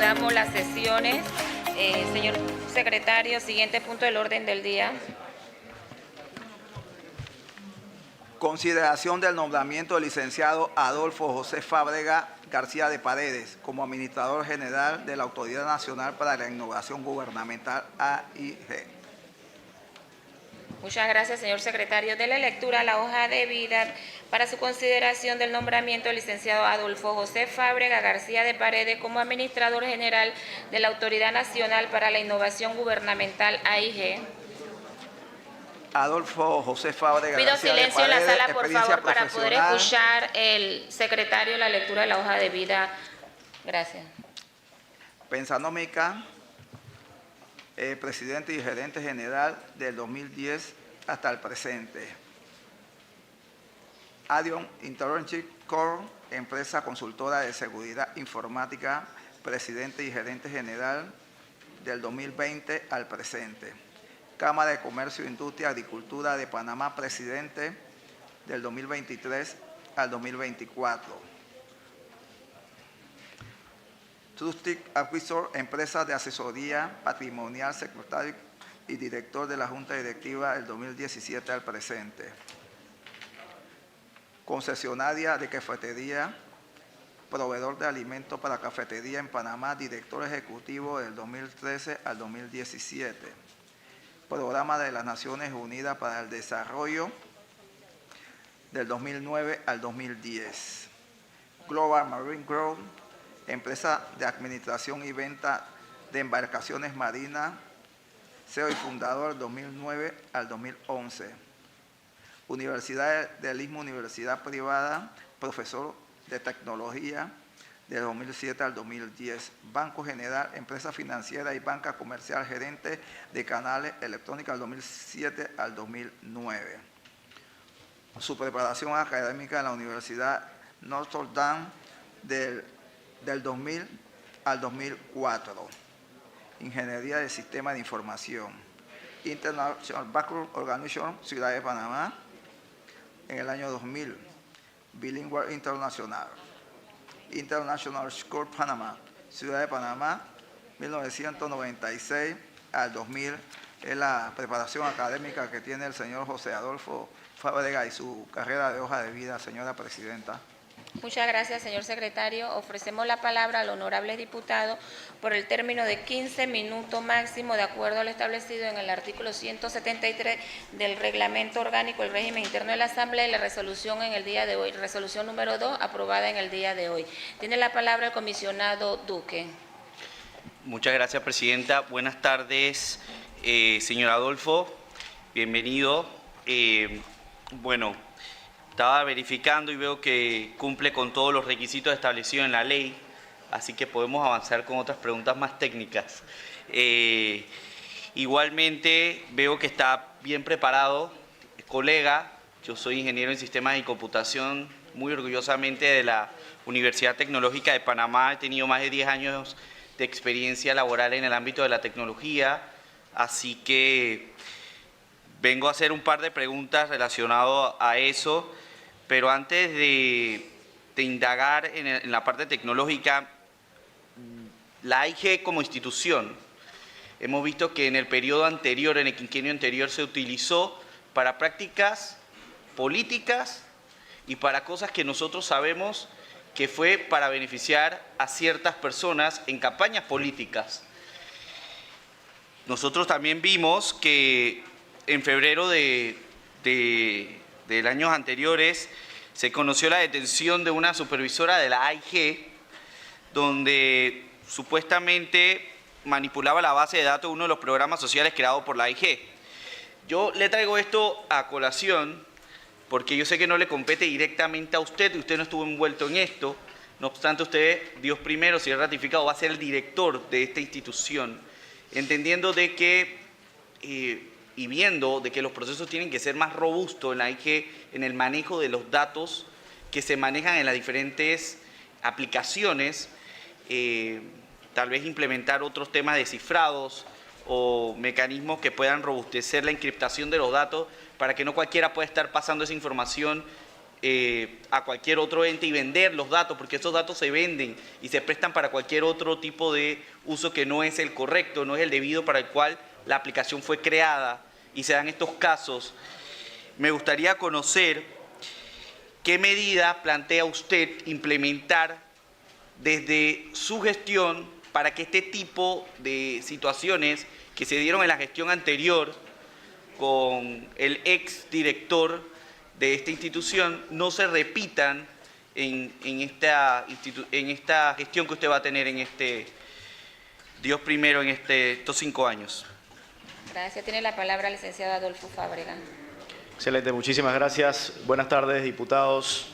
reanudamos las sesiones. Señor secretario, siguiente punto del orden del día. Consideración del nombramiento del licenciado Adolfo José Fábrega García de Paredes como Administrador General de la Autoridad Nacional para la Innovación Gubernamental, AIG. Muchas gracias, señor secretario. Dele lectura a la hoja de vida para su consideración del nombramiento del licenciado Adolfo José Fábrega García de Paredes como Administrador General de la Autoridad Nacional para la Innovación Gubernamental, AIG. Adolfo José Fábrega Pido García silencio de Paredes, en la sala, por experiencia favor, para poder profesional. escuchar el secretario la lectura de la hoja de vida. Gracias. Pensándomica, presidente y gerente general del 2010 hasta el presente. Adion Internship Corp, empresa consultora de seguridad informática, presidente y gerente general del 2020 al presente. Cámara de Comercio, Industria, Agricultura de Panamá, presidente del 2023 al 2024. Trustic Acquisor, empresa de asesoría patrimonial, secretario y director de la Junta Directiva del 2017 al presente. Concesionaria de cafetería, proveedor de alimentos para cafetería en Panamá, director ejecutivo del 2013 al 2017. Programa de las Naciones Unidas para el Desarrollo del 2009 al 2010. Global Marine Group, empresa de administración y venta de embarcaciones marinas, CEO y fundador 2009 al 2011. Universidad del Istmo, universidad privada, profesor de tecnología de 2007 al 2010. Banco General, empresa financiera y banca comercial, gerente de canales electrónicos del 2007 al 2009. Su preparación académica en la Universidad Notre Dame del 2000 al 2004. Ingeniería de Sistema de Información. International Background Organization, Ciudad de Panamá, en el año 2000. Bilingual Internacional. International School Panamá, Ciudad de Panamá, 1996 al 2000. Es la preparación académica que tiene el señor José Adolfo Fábrega y su carrera de hoja de vida, señora presidenta. Muchas gracias, señor secretario. Ofrecemos la palabra al honorable diputado por el término de 15 minutos máximo, de acuerdo a lo establecido en el artículo 173 del Reglamento Orgánico del Régimen Interno de la Asamblea y la resolución en el día de hoy, resolución número 2, aprobada en el día de hoy. Tiene la palabra el comisionado Duque. Muchas gracias, presidenta. Buenas tardes, señor Adolfo. Bienvenido. Estaba verificando y veo que cumple con todos los requisitos establecidos en la ley, así que podemos avanzar con otras preguntas más técnicas. Igualmente veo que está bien preparado, colega. Yo soy ingeniero en sistemas y computación, muy orgullosamente de la Universidad Tecnológica de Panamá. He tenido más de 10 años de experiencia laboral en el ámbito de la tecnología, así que vengo a hacer un par de preguntas relacionadas a eso. Pero antes de indagar en la parte tecnológica, la AIG como institución, hemos visto que en el periodo anterior, en el quinquenio anterior, se utilizó para prácticas políticas y para cosas que nosotros sabemos que fue para beneficiar a ciertas personas en campañas políticas. Nosotros también vimos que en febrero de años anteriores se conoció la detención de una supervisora de la AIG, donde supuestamente manipulaba la base de datos de uno de los programas sociales creados por la AIG. Yo le traigo esto a colación porque yo sé que no le compete directamente a usted, y usted no estuvo envuelto en esto. No obstante, usted, Dios primero, si es ratificado, va a ser el director de esta institución, entendiendo de que y viendo de que los procesos tienen que ser más robustos en la AIG, en el manejo de los datos que se manejan en las diferentes aplicaciones, tal vez implementar otros temas de cifrados o mecanismos que puedan robustecer la encriptación de los datos para que no cualquiera pueda estar pasando esa información a cualquier otro ente y vender los datos, porque esos datos se venden y se prestan para cualquier otro tipo de uso que no es el correcto, no es el debido para el cual la aplicación fue creada, y se dan estos casos. Me gustaría conocer qué medida plantea usted implementar desde su gestión para que este tipo de situaciones que se dieron en la gestión anterior con el ex director de esta institución no se repitan en esta gestión que usted va a tener en estos 5 años. Gracias. Tiene la palabra el licenciado Adolfo Fábrega. Excelente, muchísimas gracias. Buenas tardes, diputados.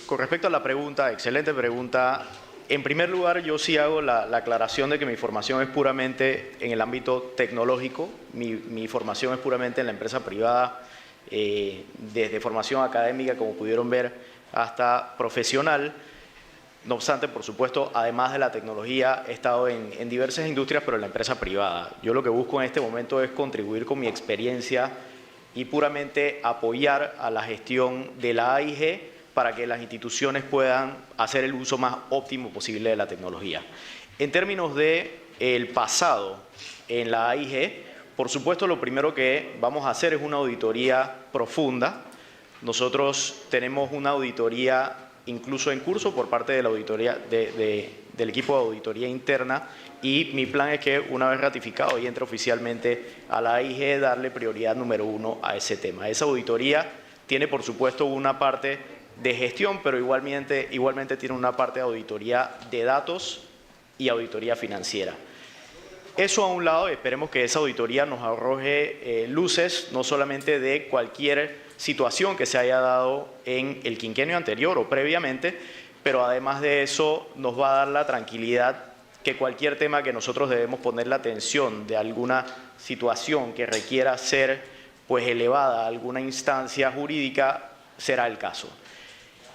Con respecto a la pregunta, excelente pregunta. En primer lugar, yo sí hago la aclaración de que mi formación es puramente en el ámbito tecnológico. Mi formación es puramente en la empresa privada, desde formación académica, como pudieron ver, hasta profesional. No obstante, por supuesto, además de la tecnología, he estado en diversas industrias, pero en la empresa privada. Yo lo que busco en este momento es contribuir con mi experiencia y puramente apoyar a la gestión de la AIG para que las instituciones puedan hacer el uso más óptimo posible de la tecnología. En términos del pasado en la AIG, por supuesto, lo primero que vamos a hacer es una auditoría profunda. Nosotros tenemos una auditoría incluso en curso por parte de la auditoría del equipo de auditoría interna, y mi plan es que una vez ratificado y entre oficialmente a la AIG, darle prioridad número 1 a ese tema. Esa auditoría tiene, por supuesto, una parte de gestión, pero igualmente tiene una parte de auditoría de datos y auditoría financiera. Eso a un lado, esperemos que esa auditoría nos arroje luces no solamente de cualquier situación que se haya dado en el quinquenio anterior o previamente, pero además de eso nos va a dar la tranquilidad que cualquier tema que nosotros debemos poner la atención de alguna situación que requiera ser pues elevada a alguna instancia jurídica, será el caso.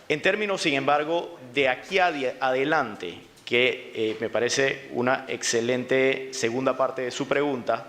En términos, sin embargo, de aquí adelante, que me parece una excelente segunda parte de su pregunta,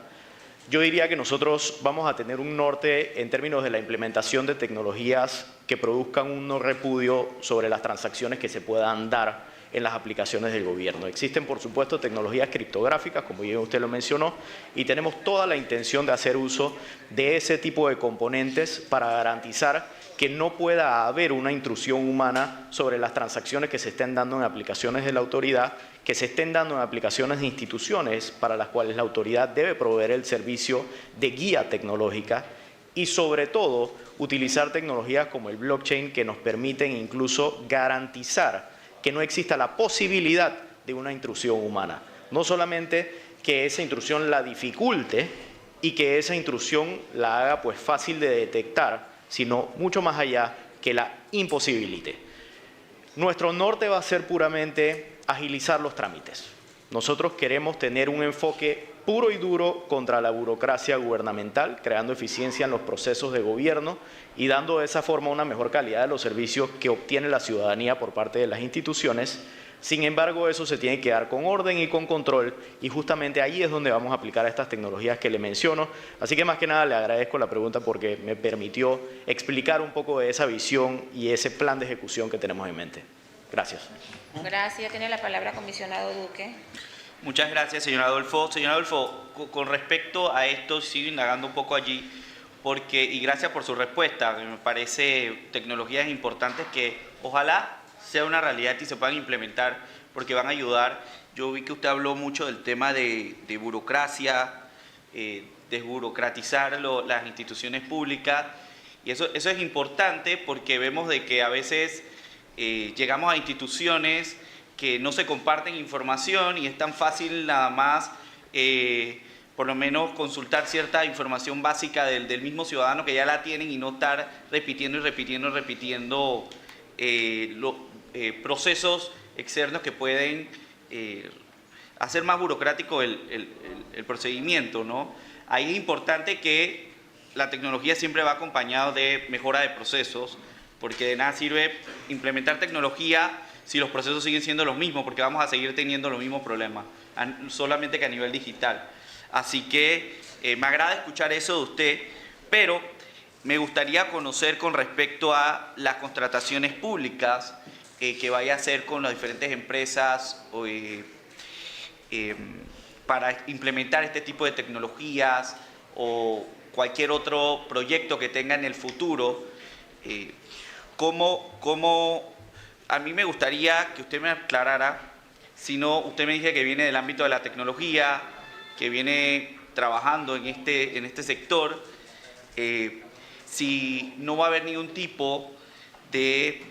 yo diría que nosotros vamos a tener un norte en términos de la implementación de tecnologías que produzcan un no repudio sobre las transacciones que se puedan dar en las aplicaciones del gobierno. Existen, por supuesto, tecnologías criptográficas, como bien usted lo mencionó, y tenemos toda la intención de hacer uso de ese tipo de componentes para garantizar que no pueda haber una intrusión humana sobre las transacciones que se estén dando en aplicaciones de la autoridad, que se estén dando en aplicaciones de instituciones para las cuales la autoridad debe proveer el servicio de guía tecnológica, y sobre todo utilizar tecnologías como el blockchain que nos permiten incluso garantizar que no exista la posibilidad de una intrusión humana. No solamente que esa intrusión la dificulte y que esa intrusión la haga pues fácil de detectar, sino mucho más allá, que la imposibilite. Nuestro norte va a ser puramente agilizar los trámites. Nosotros queremos tener un enfoque puro y duro contra la burocracia gubernamental, creando eficiencia en los procesos de gobierno y dando de esa forma una mejor calidad de los servicios que obtiene la ciudadanía por parte de las instituciones. Sin embargo, eso se tiene que dar con orden y con control, y justamente ahí es donde vamos a aplicar estas tecnologías que le menciono. Así que más que nada le agradezco la pregunta porque me permitió explicar un poco de esa visión y ese plan de ejecución que tenemos en mente. Gracias. Gracias. Tiene la palabra comisionado Duque. Muchas gracias, señor Adolfo. Señor Adolfo, con respecto a esto, sigo indagando un poco allí, y gracias por su respuesta. Me parece tecnologías importantes que ojalá sea una realidad y se puedan implementar, porque van a ayudar. Yo vi que usted habló mucho del tema de burocracia, desburocratizar las instituciones públicas, y eso es importante porque vemos de que a veces llegamos a instituciones que no se comparten información y es tan fácil nada más por lo menos consultar cierta información básica del mismo ciudadano que ya la tienen, y no estar repitiendo procesos externos que pueden hacer más burocrático el procedimiento, ¿no? Ahí es importante que la tecnología siempre va acompañada de mejora de procesos, porque de nada sirve implementar tecnología si los procesos siguen siendo los mismos, porque vamos a seguir teniendo los mismos problemas, solamente que a nivel digital. Así que me agrada escuchar eso de usted, pero me gustaría conocer con respecto a las contrataciones públicas que vaya a hacer con las diferentes empresas para implementar este tipo de tecnologías o cualquier otro proyecto que tenga en el futuro. A mí me gustaría que usted me aclarara, si no, usted me dice que viene del ámbito de la tecnología, que viene trabajando en este sector, si no va a haber ningún tipo de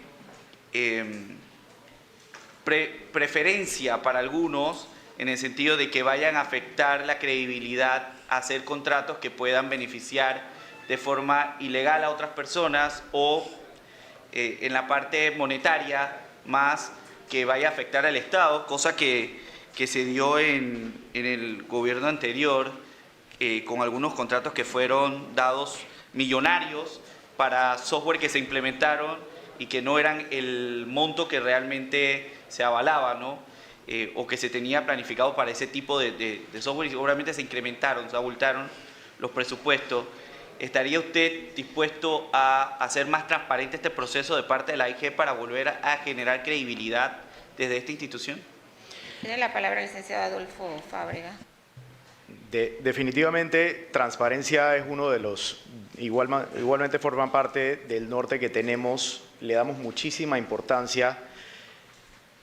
preferencia para algunos en el sentido de que vayan a afectar la credibilidad a hacer contratos que puedan beneficiar de forma ilegal a otras personas o en la parte monetaria más que vaya a afectar al Estado, cosa que se dio en el gobierno anterior con algunos contratos que fueron dados millonarios para software que se implementaron y que no eran el monto que realmente se avalaba, ¿no? O que se tenía planificado para ese tipo de software y seguramente se incrementaron, se abultaron los presupuestos. ¿Estaría usted dispuesto a hacer más transparente este proceso de parte de la AIG para volver a generar credibilidad desde esta institución? Tiene la palabra el licenciado Adolfo Fábrega. Definitivamente, transparencia es uno de los, igualmente forman parte del norte que tenemos, le damos muchísima importancia.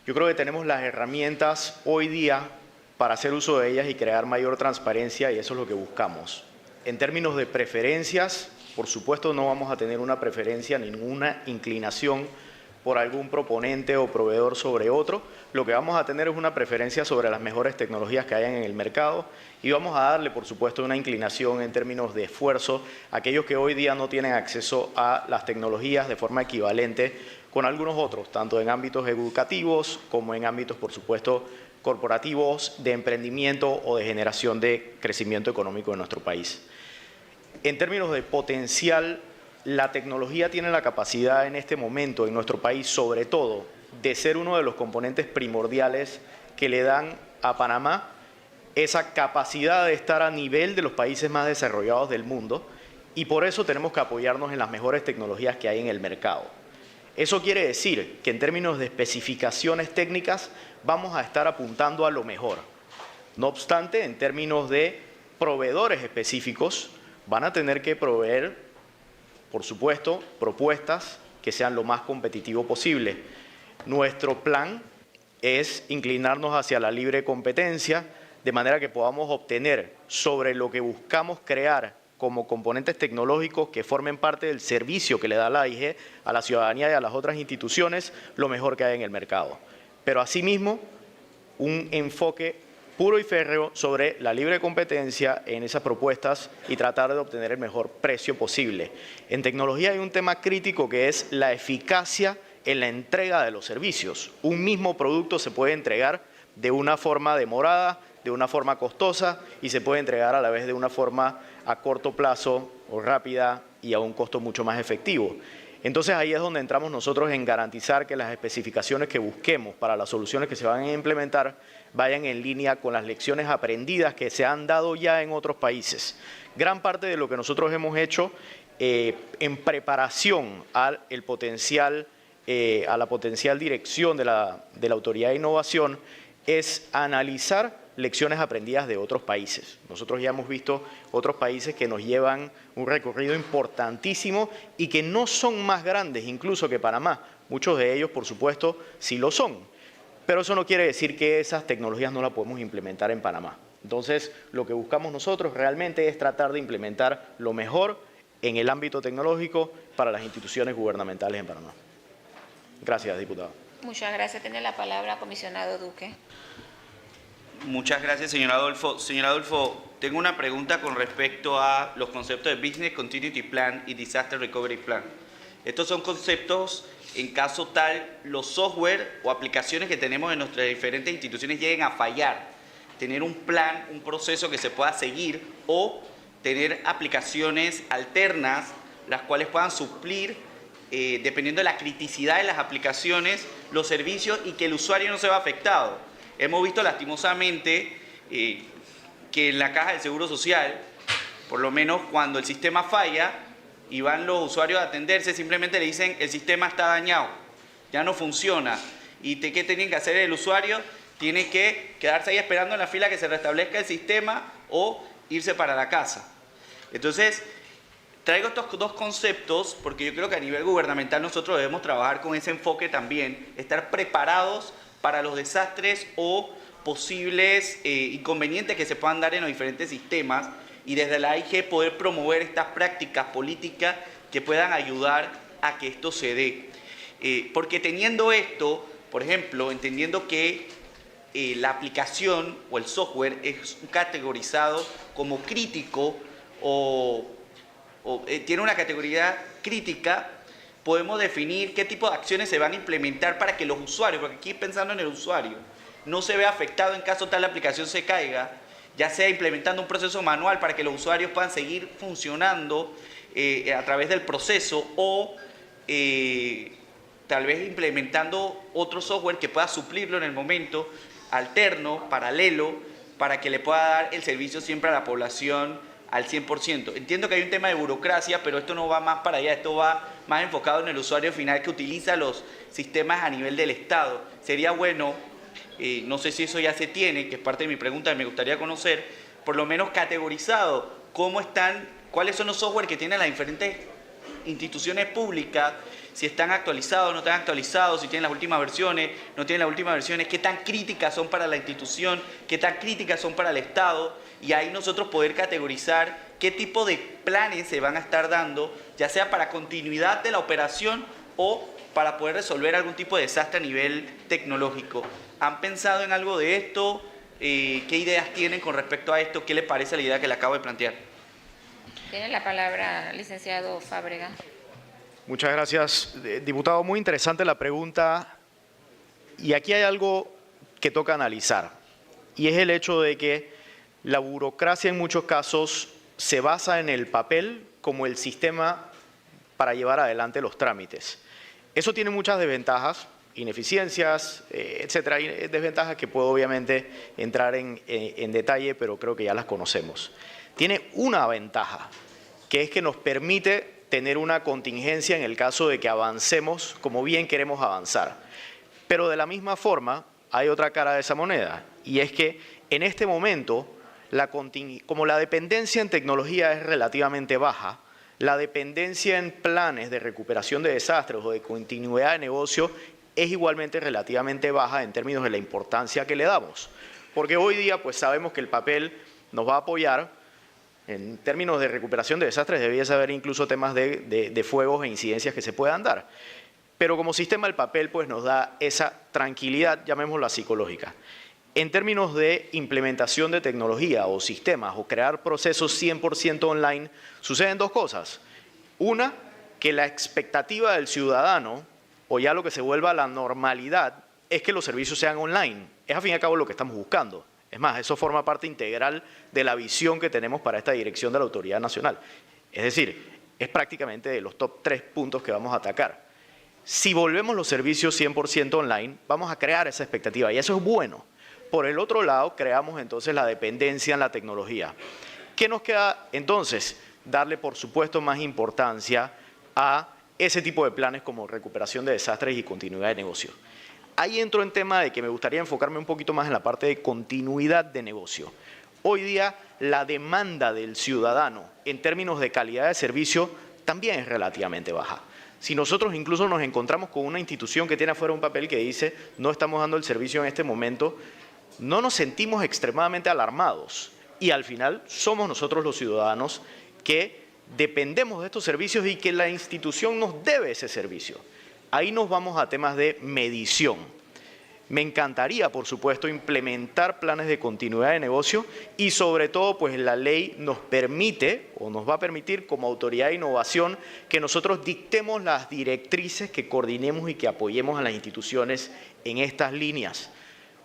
Yo creo que tenemos las herramientas hoy día para hacer uso de ellas y crear mayor transparencia y eso es lo que buscamos. En términos de preferencias, por supuesto no vamos a tener una preferencia, ninguna inclinación por algún proponente o proveedor sobre otro. Lo que vamos a tener es una preferencia sobre las mejores tecnologías que hayan en el mercado y vamos a darle, por supuesto, una inclinación en términos de esfuerzo a aquellos que hoy día no tienen acceso a las tecnologías de forma equivalente con algunos otros, tanto en ámbitos educativos como en ámbitos, por supuesto, corporativos, de emprendimiento o de generación de crecimiento económico en nuestro país. En términos de potencial, la tecnología tiene la capacidad en este momento en nuestro país, sobre todo, de ser uno de los componentes primordiales que le dan a Panamá esa capacidad de estar a nivel de los países más desarrollados del mundo y por eso tenemos que apoyarnos en las mejores tecnologías que hay en el mercado. Eso quiere decir que en términos de especificaciones técnicas vamos a estar apuntando a lo mejor. No obstante, en términos de proveedores específicos, van a tener que proveer, por supuesto, propuestas que sean lo más competitivo posible. Nuestro plan es inclinarnos hacia la libre competencia, de manera que podamos obtener sobre lo que buscamos crear como componentes tecnológicos que formen parte del servicio que le da la AIG a la ciudadanía y a las otras instituciones, lo mejor que hay en el mercado. Pero asimismo, un enfoque puro y férreo sobre la libre competencia en esas propuestas y tratar de obtener el mejor precio posible. En tecnología hay un tema crítico que es la eficacia en la entrega de los servicios. Un mismo producto se puede entregar de una forma demorada, de una forma costosa y se puede entregar a la vez de una forma a corto plazo o rápida y a un costo mucho más efectivo. Entonces ahí es donde entramos nosotros en garantizar que las especificaciones que busquemos para las soluciones que se van a implementar vayan en línea con las lecciones aprendidas que se han dado ya en otros países. Gran parte de lo que nosotros hemos hecho en preparación a la potencial dirección de la Autoridad de Innovación es analizar lecciones aprendidas de otros países. Nosotros ya hemos visto otros países que nos llevan un recorrido importantísimo y que no son más grandes incluso que Panamá. Muchos de ellos, por supuesto, sí lo son. Pero eso no quiere decir que esas tecnologías no las podemos implementar en Panamá. Entonces, lo que buscamos nosotros realmente es tratar de implementar lo mejor en el ámbito tecnológico para las instituciones gubernamentales en Panamá. Gracias, diputado. Muchas gracias. Tiene la palabra comisionado Duque. Muchas gracias, señor Adolfo. Señor Adolfo, tengo una pregunta con respecto a los conceptos de Business Continuity Plan y Disaster Recovery Plan. Estos son conceptos en caso tal los software o aplicaciones que tenemos en nuestras diferentes instituciones lleguen a fallar. Tener un plan, un proceso que se pueda seguir o tener aplicaciones alternas las cuales puedan suplir, dependiendo de la criticidad de las aplicaciones, los servicios y que el usuario no se vea afectado. Hemos visto lastimosamente que en la Caja del Seguro Social, por lo menos cuando el sistema falla, y van los usuarios a atenderse, simplemente le dicen el sistema está dañado, ya no funciona. ¿Y qué tiene que hacer el usuario? Tiene que quedarse ahí esperando en la fila que se restablezca el sistema o irse para la casa. Entonces, traigo estos dos conceptos porque yo creo que a nivel gubernamental nosotros debemos trabajar con ese enfoque también, estar preparados para los desastres o posibles inconvenientes que se puedan dar en los diferentes sistemas y desde la AIG poder promover estas prácticas políticas que puedan ayudar a que esto se dé. Porque teniendo esto, por ejemplo, entendiendo que la aplicación o el software es categorizado como crítico o tiene una categoría crítica, podemos definir qué tipo de acciones se van a implementar para que los usuarios, porque aquí pensando en el usuario, no se vea afectado en caso tal la aplicación se caiga, ya sea implementando un proceso manual para que los usuarios puedan seguir funcionando a través del proceso o tal vez implementando otro software que pueda suplirlo en el momento, alterno, paralelo, para que le pueda dar el servicio siempre a la población al 100%. Entiendo que hay un tema de burocracia, pero esto no va más para allá, esto va más enfocado en el usuario final que utiliza los sistemas a nivel del Estado. Sería bueno, no sé si eso ya se tiene, que es parte de mi pregunta, me gustaría conocer, por lo menos categorizado, cuáles son los software que tienen las diferentes instituciones públicas, si están actualizados, no están actualizados, si tienen las últimas versiones, no tienen las últimas versiones, qué tan críticas son para la institución, qué tan críticas son para el Estado, y ahí nosotros poder categorizar qué tipo de planes se van a estar dando, ya sea para continuidad de la operación o para poder resolver algún tipo de desastre a nivel tecnológico. ¿Han pensado en algo de esto? ¿Qué ideas tienen con respecto a esto? ¿Qué les parece la idea que le acabo de plantear? Tiene la palabra licenciado Fábrega. Muchas gracias, diputado. Muy interesante la pregunta. Y aquí hay algo que toca analizar. Y es el hecho de que la burocracia en muchos casos se basa en el papel como el sistema para llevar adelante los trámites. Eso tiene muchas desventajas, ineficiencias, etcétera, y desventajas que puedo obviamente entrar en detalle, pero creo que ya las conocemos. Tiene una ventaja, que es que nos permite tener una contingencia en el caso de que avancemos como bien queremos avanzar. Pero de la misma forma, hay otra cara de esa moneda, y es que en este momento, como la dependencia en tecnología es relativamente baja, la dependencia en planes de recuperación de desastres o de continuidad de negocio es igualmente relativamente baja en términos de la importancia que le damos. Porque hoy día pues sabemos que el papel nos va a apoyar en términos de recuperación de desastres, debería saber incluso temas de fuegos e incidencias que se puedan dar. Pero como sistema el papel pues nos da esa tranquilidad, llamémosla psicológica. En términos de implementación de tecnología o sistemas o crear procesos 100% online, suceden dos cosas. Una, que la expectativa del ciudadano, o ya lo que se vuelva la normalidad, es que los servicios sean online. Es a fin y a cabo lo que estamos buscando. Es más, eso forma parte integral de la visión que tenemos para esta dirección de la Autoridad Nacional. Es decir, es prácticamente de los top 3 puntos que vamos a atacar. Si volvemos los servicios 100% online, vamos a crear esa expectativa y eso es bueno. Por el otro lado, creamos entonces la dependencia en la tecnología. ¿Qué nos queda entonces? Darle, por supuesto, más importancia a ese tipo de planes como recuperación de desastres y continuidad de negocio. Ahí entro en tema de que me gustaría enfocarme un poquito más en la parte de continuidad de negocio. Hoy día la demanda del ciudadano en términos de calidad de servicio también es relativamente baja. Si nosotros incluso nos encontramos con una institución que tiene afuera un papel que dice no estamos dando el servicio en este momento, no nos sentimos extremadamente alarmados y al final somos nosotros los ciudadanos que dependemos de estos servicios y que la institución nos debe ese servicio. Ahí nos vamos a temas de medición. Me encantaría, por supuesto, implementar planes de continuidad de negocio y sobre todo, pues la ley nos permite o nos va a permitir como autoridad de innovación que nosotros dictemos las directrices, que coordinemos y que apoyemos a las instituciones en estas líneas.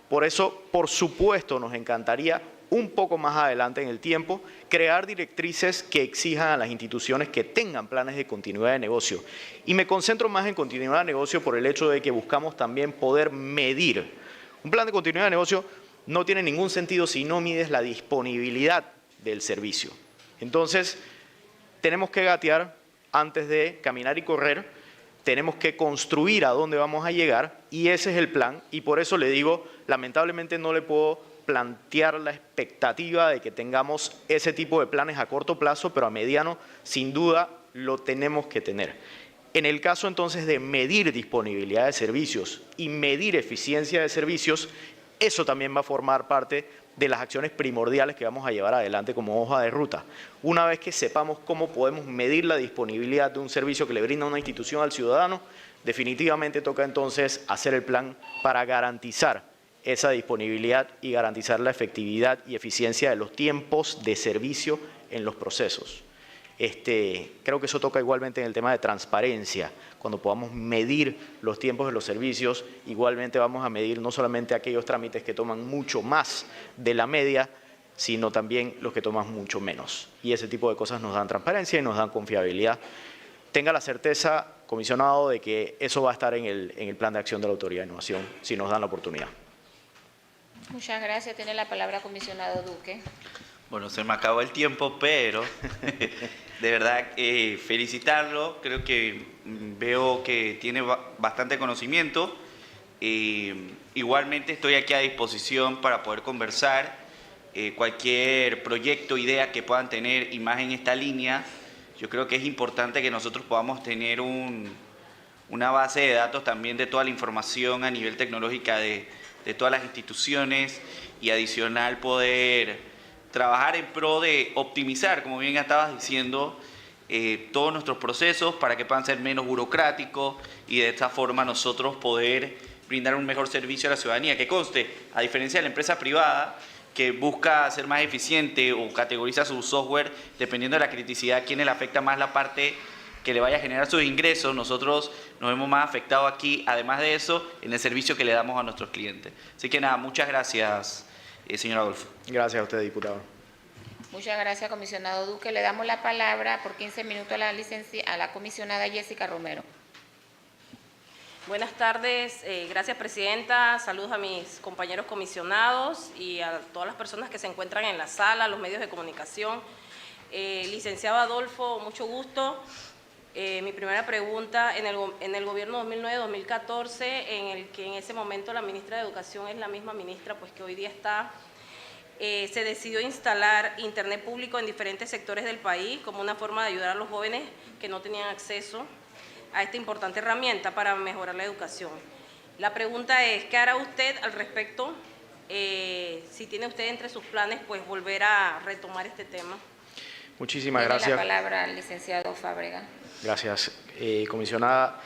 Por eso, por supuesto, nos encantaría un poco más adelante en el tiempo, crear directrices que exijan a las instituciones que tengan planes de continuidad de negocio. Y me concentro más en continuidad de negocio por el hecho de que buscamos también poder medir. Un plan de continuidad de negocio no tiene ningún sentido si no mides la disponibilidad del servicio. Entonces, tenemos que gatear antes de caminar y correr, tenemos que construir a dónde vamos a llegar y ese es el plan. Y por eso le digo, lamentablemente no le puedo plantear la expectativa de que tengamos ese tipo de planes a corto plazo, pero a mediano, sin duda, lo tenemos que tener. En el caso entonces de medir disponibilidad de servicios y medir eficiencia de servicios, eso también va a formar parte de las acciones primordiales que vamos a llevar adelante como hoja de ruta. Una vez que sepamos cómo podemos medir la disponibilidad de un servicio que le brinda una institución al ciudadano, definitivamente toca entonces hacer el plan para garantizar esa disponibilidad y garantizar la efectividad y eficiencia de los tiempos de servicio en los procesos. Creo que eso toca igualmente en el tema de transparencia. Cuando podamos medir los tiempos de los servicios, igualmente vamos a medir no solamente aquellos trámites que toman mucho más de la media, sino también los que toman mucho menos. Y ese tipo de cosas nos dan transparencia y nos dan confiabilidad. Tenga la certeza, comisionado, de que eso va a estar en el plan de acción de la Autoridad de Innovación, si nos dan la oportunidad. Muchas gracias. Tiene la palabra comisionado Duque. Bueno, se me acabó el tiempo, pero de verdad felicitarlo. Creo que veo que tiene bastante conocimiento. Igualmente estoy aquí a disposición para poder conversar. Cualquier proyecto, idea que puedan tener y más en esta línea, yo creo que es importante que nosotros podamos tener una base de datos también de toda la información a nivel tecnológica de todas las instituciones y adicional poder trabajar en pro de optimizar, como bien estabas diciendo, todos nuestros procesos para que puedan ser menos burocráticos y de esta forma nosotros poder brindar un mejor servicio a la ciudadanía. Que conste, a diferencia de la empresa privada que busca ser más eficiente o categoriza su software dependiendo de la criticidad, a quienes le afecta más la parte que le vaya a generar sus ingresos, nosotros nos hemos más afectado aquí, además de eso, en el servicio que le damos a nuestros clientes. Así que nada, muchas gracias, señor Adolfo. Gracias a usted, diputado. Muchas gracias, comisionado Duque. Le damos la palabra por 15 minutos a la comisionada Jessica Romero. Buenas tardes, gracias presidenta, saludos a mis compañeros comisionados y a todas las personas que se encuentran en la sala, los medios de comunicación. Licenciado Adolfo, mucho gusto. Mi primera pregunta, en el gobierno 2009-2014, en el que en ese momento la ministra de Educación es la misma ministra pues que hoy día está, se decidió instalar internet público en diferentes sectores del país como una forma de ayudar a los jóvenes que no tenían acceso a esta importante herramienta para mejorar la educación. La pregunta es, ¿qué hará usted al respecto? Si tiene usted entre sus planes, pues volver a retomar este tema. Muchísimas Tiene gracias. la palabra al licenciado Fábrega. Gracias, comisionada.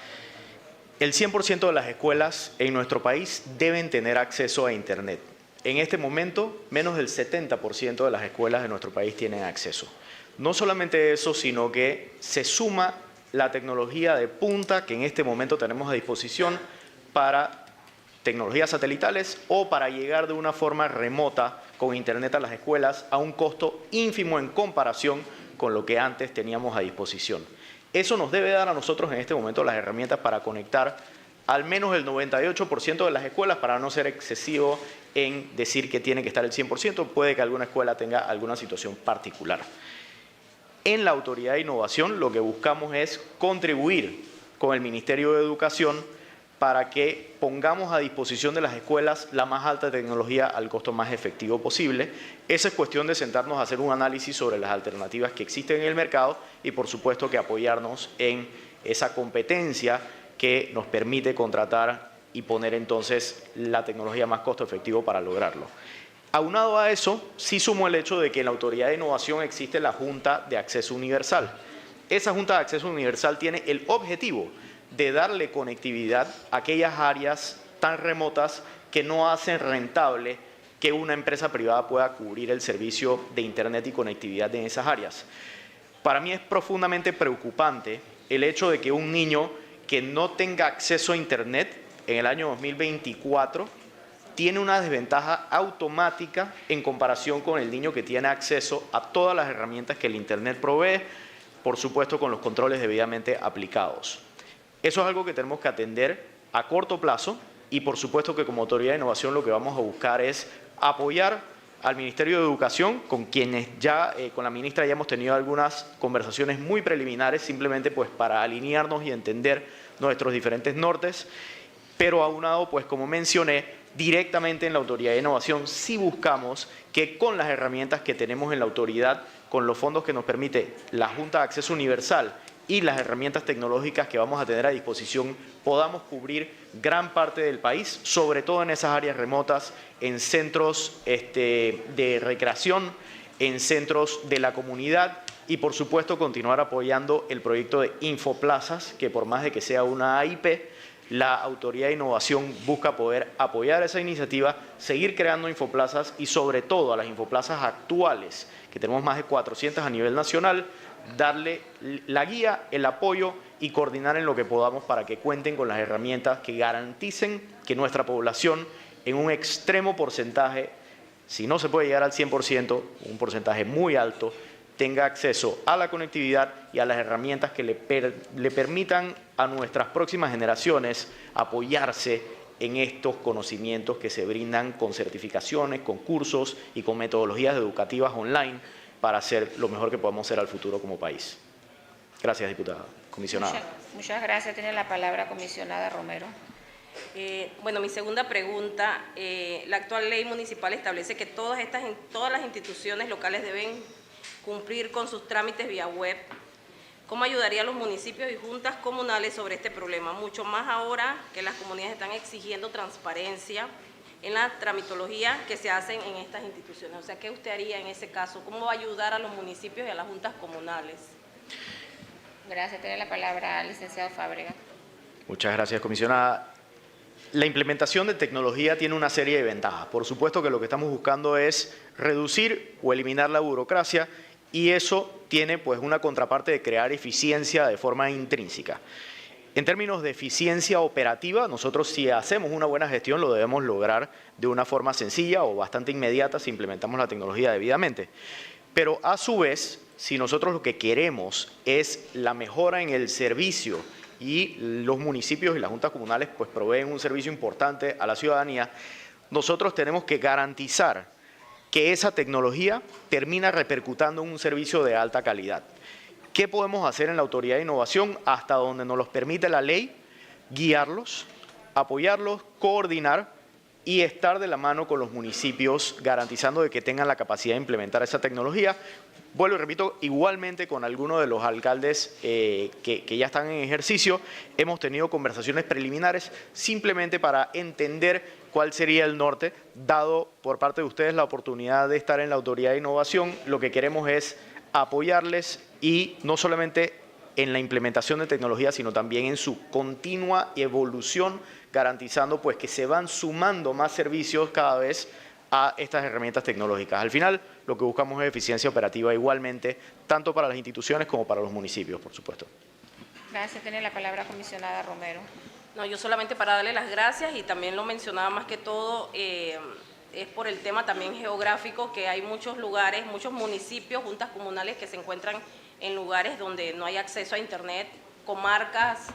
El 100% de las escuelas en nuestro país deben tener acceso a Internet. En este momento, menos del 70% de las escuelas de nuestro país tienen acceso. No solamente eso, sino que se suma la tecnología de punta que en este momento tenemos a disposición para tecnologías satelitales o para llegar de una forma remota con Internet a las escuelas a un costo ínfimo en comparación con lo que antes teníamos a disposición. Eso nos debe dar a nosotros en este momento las herramientas para conectar al menos el 98% de las escuelas, para no ser excesivo en decir que tiene que estar el 100%, puede que alguna escuela tenga alguna situación particular. En la Autoridad de Innovación lo que buscamos es contribuir con el Ministerio de Educación para que pongamos a disposición de las escuelas la más alta tecnología al costo más efectivo posible. Esa es cuestión de sentarnos a hacer un análisis sobre las alternativas que existen en el mercado y por supuesto que apoyarnos en esa competencia que nos permite contratar y poner entonces la tecnología más costo efectivo para lograrlo. Aunado a eso, sí sumo el hecho de que en la Autoridad de Innovación existe la Junta de Acceso Universal. Esa Junta de Acceso Universal tiene el objetivo de darle conectividad a aquellas áreas tan remotas que no hacen rentable que una empresa privada pueda cubrir el servicio de Internet y conectividad en esas áreas. Para mí es profundamente preocupante el hecho de que un niño que no tenga acceso a Internet en el año 2024 tiene una desventaja automática en comparación con el niño que tiene acceso a todas las herramientas que el Internet provee, por supuesto con los controles debidamente aplicados. Eso es algo que tenemos que atender a corto plazo y por supuesto que como Autoridad de Innovación lo que vamos a buscar es apoyar al Ministerio de Educación, con quienes ya, con la ministra ya hemos tenido algunas conversaciones muy preliminares, simplemente pues para alinearnos y entender nuestros diferentes nortes, pero aunado, pues como mencioné, directamente en la Autoridad de Innovación sí buscamos que con las herramientas que tenemos en la autoridad, con los fondos que nos permite la Junta de Acceso Universal y las herramientas tecnológicas que vamos a tener a disposición, podamos cubrir gran parte del país, sobre todo en esas áreas remotas, en centros de recreación, en centros de la comunidad y, por supuesto, continuar apoyando el proyecto de Infoplazas, que por más de que sea una AIP, la Autoridad de Innovación busca poder apoyar esa iniciativa, seguir creando infoplazas y sobre todo a las infoplazas actuales, que tenemos más de 400 a nivel nacional, darle la guía, el apoyo y coordinar en lo que podamos para que cuenten con las herramientas que garanticen que nuestra población en un extremo porcentaje, si no se puede llegar al 100%, un porcentaje muy alto, tenga acceso a la conectividad y a las herramientas que le permitan a nuestras próximas generaciones apoyarse en estos conocimientos que se brindan con certificaciones, con cursos y con metodologías educativas online para hacer lo mejor que podamos hacer al futuro como país. Gracias, diputada, comisionada. Muchas gracias. Tiene la palabra comisionada Romero. Bueno, mi segunda pregunta, la actual ley municipal establece que todas las instituciones locales deben cumplir con sus trámites vía web. ¿Cómo ayudaría a los municipios y juntas comunales sobre este problema? Mucho más ahora que las comunidades están exigiendo transparencia en la tramitología que se hacen en estas instituciones. O sea, ¿qué usted haría en ese caso? ¿Cómo va a ayudar a los municipios y a las juntas comunales? Gracias. Tiene la palabra licenciado Fábrega. Muchas gracias, comisionada. La implementación de tecnología tiene una serie de ventajas. Por supuesto que lo que estamos buscando es reducir o eliminar la burocracia y eso tiene pues una contraparte de crear eficiencia de forma intrínseca. En términos de eficiencia operativa, nosotros si hacemos una buena gestión lo debemos lograr de una forma sencilla o bastante inmediata si implementamos la tecnología debidamente. Pero a su vez, si nosotros lo que queremos es la mejora en el servicio y los municipios y las juntas comunales pues proveen un servicio importante a la ciudadanía, nosotros tenemos que garantizar que esa tecnología termina repercutando en un servicio de alta calidad. ¿Qué podemos hacer en la Autoridad de Innovación hasta donde nos los permite la ley? Guiarlos, apoyarlos, coordinar y estar de la mano con los municipios garantizando de que tengan la capacidad de implementar esa tecnología. Vuelvo y repito, igualmente con algunos de los alcaldes que ya están en ejercicio, hemos tenido conversaciones preliminares simplemente para entender cuál sería el norte, dado por parte de ustedes la oportunidad de estar en la Autoridad de Innovación. Lo que queremos es apoyarles y no solamente en la implementación de tecnología, sino también en su continua evolución, garantizando pues que se van sumando más servicios cada vez a estas herramientas tecnológicas. Al final, lo que buscamos es eficiencia operativa igualmente, tanto para las instituciones como para los municipios, por supuesto. Gracias. Tiene la palabra comisionada Romero. No, yo solamente para darle las gracias y también lo mencionaba más que todo, es por el tema también geográfico, que hay muchos lugares, muchos municipios, juntas comunales que se encuentran en lugares donde no hay acceso a internet, comarcas,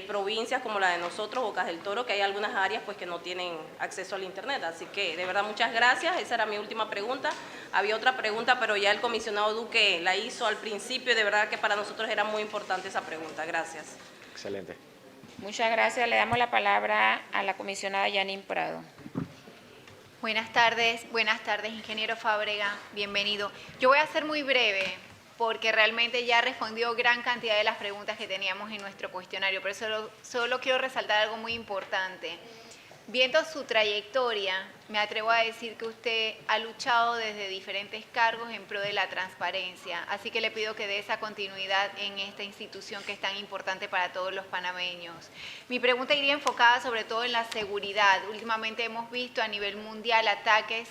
provincias como la de nosotros, Bocas del Toro, que hay algunas áreas pues que no tienen acceso al internet. Así que de verdad muchas gracias, esa era mi última pregunta. Había otra pregunta, pero ya el comisionado Duque la hizo al principio y de verdad que para nosotros era muy importante esa pregunta. Gracias. Excelente. Muchas gracias. Le damos la palabra a la comisionada Yanin Prado. Buenas tardes, ingeniero Fábrega, bienvenido. Yo voy a ser muy breve porque realmente ya respondió gran cantidad de las preguntas que teníamos en nuestro cuestionario, pero solo quiero resaltar algo muy importante. Viendo su trayectoria, me atrevo a decir que usted ha luchado desde diferentes cargos en pro de la transparencia, así que le pido que dé esa continuidad en esta institución que es tan importante para todos los panameños. Mi pregunta iría enfocada sobre todo en la seguridad. Últimamente hemos visto a nivel mundial ataques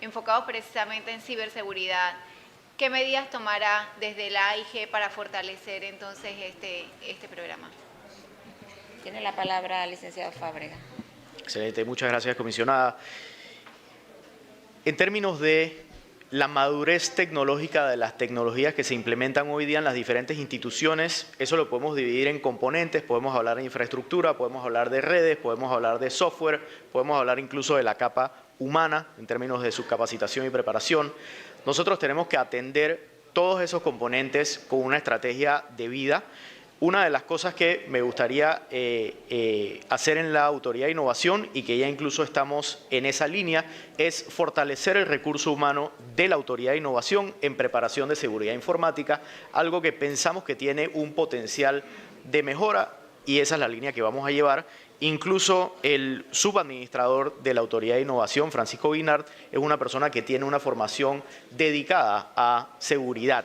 enfocados precisamente en ciberseguridad. ¿Qué medidas tomará desde la AIG para fortalecer entonces este programa? Tiene la palabra el licenciado Fábrega. Excelente, muchas gracias, comisionada. En términos de la madurez tecnológica de las tecnologías que se implementan hoy día en las diferentes instituciones, eso lo podemos dividir en componentes, podemos hablar de infraestructura, podemos hablar de redes, podemos hablar de software, podemos hablar incluso de la capa humana, en términos de su capacitación y preparación. Nosotros tenemos que atender todos esos componentes con una estrategia de vida. Una de las cosas que me gustaría hacer en la Autoridad de Innovación, y que ya incluso estamos en esa línea, es fortalecer el recurso humano de la Autoridad de Innovación en preparación de seguridad informática, algo que pensamos que tiene un potencial de mejora, y esa es la línea que vamos a llevar. Incluso el subadministrador de la Autoridad de Innovación, Francisco Guinart, es una persona que tiene una formación dedicada a seguridad.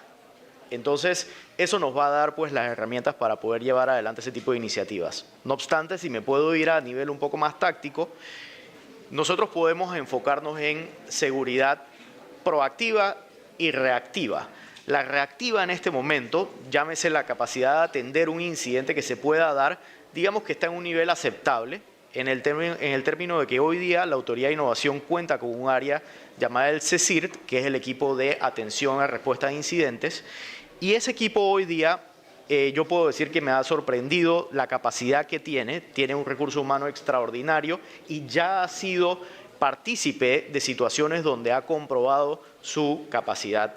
Entonces, eso nos va a dar pues las herramientas para poder llevar adelante ese tipo de iniciativas. No obstante, si me puedo ir a nivel un poco más táctico, nosotros podemos enfocarnos en seguridad proactiva y reactiva. La reactiva en este momento, llámese la capacidad de atender un incidente que se pueda dar, digamos que está en un nivel aceptable, en el término de que hoy día la Autoridad de Innovación cuenta con un área llamada el CECIRT, que es el equipo de atención a respuesta de incidentes, y ese equipo hoy día, yo puedo decir que me ha sorprendido la capacidad que tiene un recurso humano extraordinario y ya ha sido partícipe de situaciones donde ha comprobado su capacidad.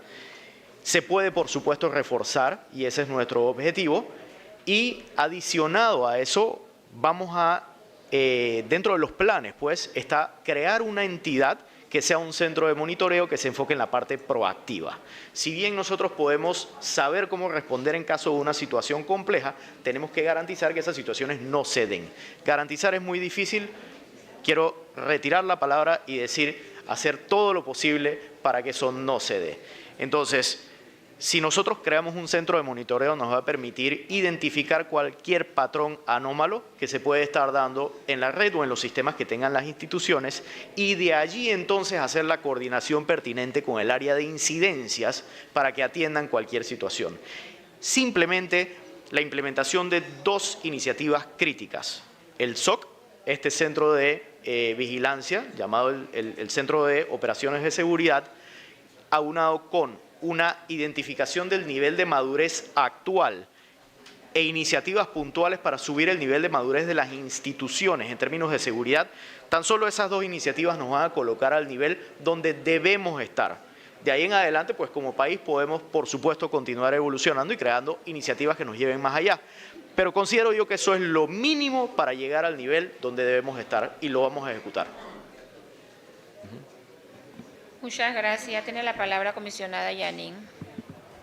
Se puede, por supuesto, reforzar, y ese es nuestro objetivo, y adicionado a eso, vamos a, dentro de los planes, pues, está crear una entidad que sea un centro de monitoreo que se enfoque en la parte proactiva. Si bien nosotros podemos saber cómo responder en caso de una situación compleja, tenemos que garantizar que esas situaciones no se den. Garantizar es muy difícil, quiero retirar la palabra y decir, hacer todo lo posible para que eso no se dé. Entonces, si nosotros creamos un centro de monitoreo, nos va a permitir identificar cualquier patrón anómalo que se puede estar dando en la red o en los sistemas que tengan las instituciones, y de allí entonces hacer la coordinación pertinente con el área de incidencias para que atiendan cualquier situación. Simplemente la implementación de dos iniciativas críticas. El SOC, este centro de vigilancia, llamado el Centro de Operaciones de Seguridad, aunado con una identificación del nivel de madurez actual e iniciativas puntuales para subir el nivel de madurez de las instituciones en términos de seguridad. Tan solo esas dos iniciativas nos van a colocar al nivel donde debemos estar. De ahí en adelante, pues como país podemos, por supuesto, continuar evolucionando y creando iniciativas que nos lleven más allá. Pero considero yo que eso es lo mínimo para llegar al nivel donde debemos estar, y lo vamos a ejecutar. Muchas gracias. Tiene la palabra comisionada Yanin.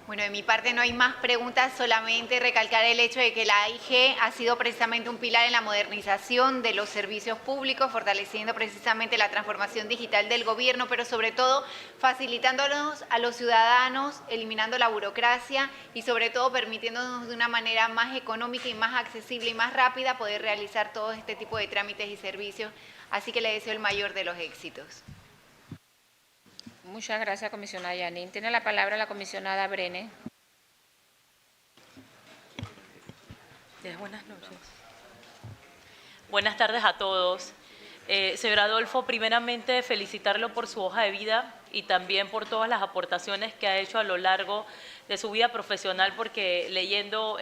Bueno, de mi parte no hay más preguntas, solamente recalcar el hecho de que la AIG ha sido precisamente un pilar en la modernización de los servicios públicos, fortaleciendo precisamente la transformación digital del gobierno, pero sobre todo facilitándonos a los ciudadanos, eliminando la burocracia y sobre todo permitiéndonos de una manera más económica y más accesible y más rápida poder realizar todo este tipo de trámites y servicios. Así que le deseo el mayor de los éxitos. Muchas gracias, comisionada Yanin. Tiene la palabra la comisionada Brene. Buenas noches. Buenas tardes a todos. Señor Adolfo, primeramente felicitarlo por su hoja de vida y también por todas las aportaciones que ha hecho a lo largo de su vida profesional, porque leyendo,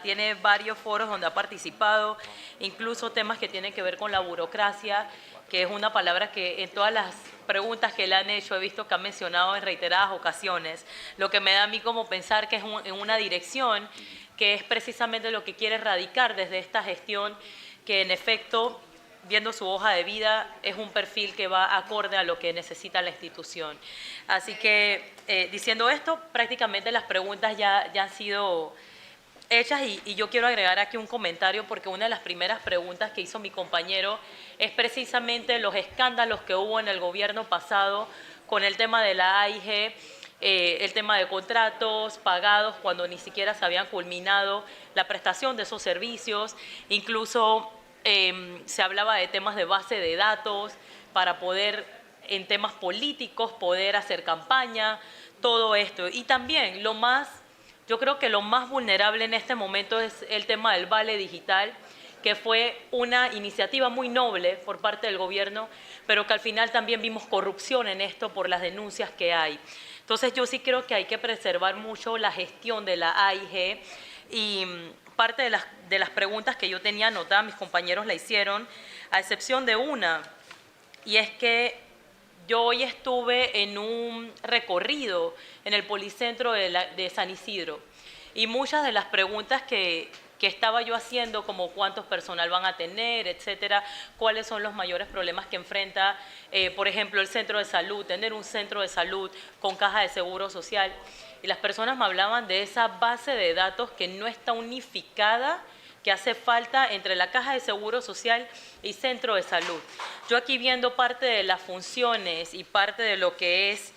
tiene varios foros donde ha participado, incluso temas que tienen que ver con la burocracia, que es una palabra que en todas las preguntas que le han hecho he visto que ha mencionado en reiteradas ocasiones, lo que me da a mí como pensar que es en una dirección que es precisamente lo que quiere erradicar desde esta gestión, que en efecto, viendo su hoja de vida, es un perfil que va acorde a lo que necesita la institución. Así que, diciendo esto, prácticamente las preguntas ya han sido hechas, y yo quiero agregar aquí un comentario, porque una de las primeras preguntas que hizo mi compañero es precisamente los escándalos que hubo en el gobierno pasado con el tema de la AIG, el tema de contratos pagados cuando ni siquiera se habían culminado la prestación de esos servicios, incluso se hablaba de temas de base de datos para poder, en temas políticos, poder hacer campaña, todo esto. Y también yo creo que lo más vulnerable en este momento es el tema del vale digital, que fue una iniciativa muy noble por parte del gobierno, pero que al final también vimos corrupción en esto por las denuncias que hay. Entonces yo sí creo que hay que preservar mucho la gestión de la AIG, y parte de las preguntas que yo tenía anotadas, mis compañeros la hicieron, a excepción de una, y es que yo hoy estuve en un recorrido en el Policentro de San Isidro y muchas de las preguntas que estaba yo haciendo, como cuántos personal van a tener, etcétera, cuáles son los mayores problemas que enfrenta, por ejemplo, el centro de salud, tener un centro de salud con caja de seguro social. Y las personas me hablaban de esa base de datos que no está unificada, que hace falta entre la caja de seguro social y centro de salud. Yo aquí viendo parte de las funciones y parte de lo que es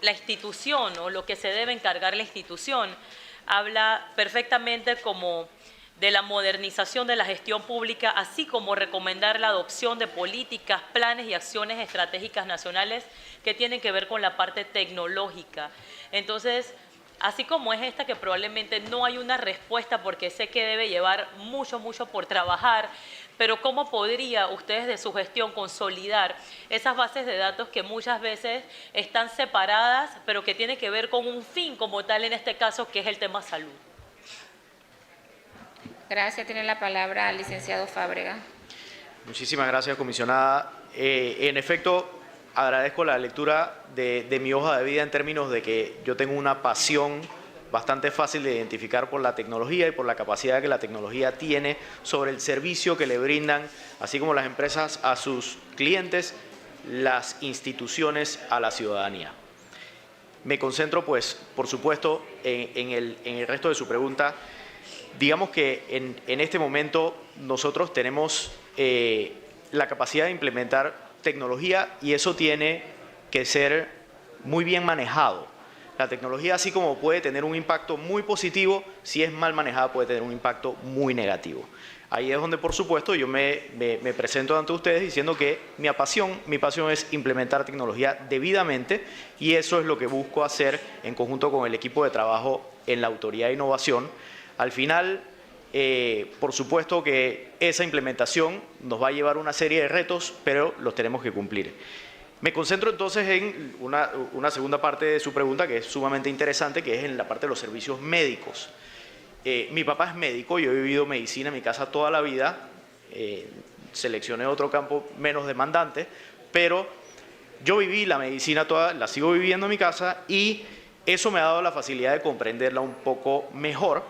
la institución o lo que se debe encargar la institución, habla perfectamente como de la modernización de la gestión pública, así como recomendar la adopción de políticas, planes y acciones estratégicas nacionales que tienen que ver con la parte tecnológica. Entonces, así como es esta que probablemente no hay una respuesta porque sé que debe llevar mucho por trabajar, pero ¿cómo podría ustedes de su gestión consolidar esas bases de datos que muchas veces están separadas, pero que tienen que ver con un fin como tal en este caso, que es el tema salud? Gracias. Tiene la palabra el licenciado Fábrega. Muchísimas gracias, comisionada. En efecto, agradezco la lectura de mi hoja de vida en términos de que yo tengo una pasión bastante fácil de identificar por la tecnología y por la capacidad que la tecnología tiene sobre el servicio que le brindan, así como las empresas a sus clientes, las instituciones a la ciudadanía. Me concentro, pues, por supuesto, en el resto de su pregunta. Digamos que en este momento nosotros tenemos la capacidad de implementar tecnología y eso tiene que ser muy bien manejado. La tecnología, así como puede tener un impacto muy positivo, si es mal manejada puede tener un impacto muy negativo. Ahí es donde, por supuesto, yo me presento ante ustedes diciendo que mi pasión es implementar tecnología debidamente y eso es lo que busco hacer en conjunto con el equipo de trabajo en la Autoridad de Innovación. Al final, por supuesto que esa implementación nos va a llevar una serie de retos, pero los tenemos que cumplir. Me concentro entonces en una segunda parte de su pregunta que es sumamente interesante, que es en la parte de los servicios médicos. Mi papá es médico, yo he vivido medicina en mi casa toda la vida, seleccioné otro campo menos demandante, pero yo viví la medicina toda, la sigo viviendo en mi casa y eso me ha dado la facilidad de comprenderla un poco mejor.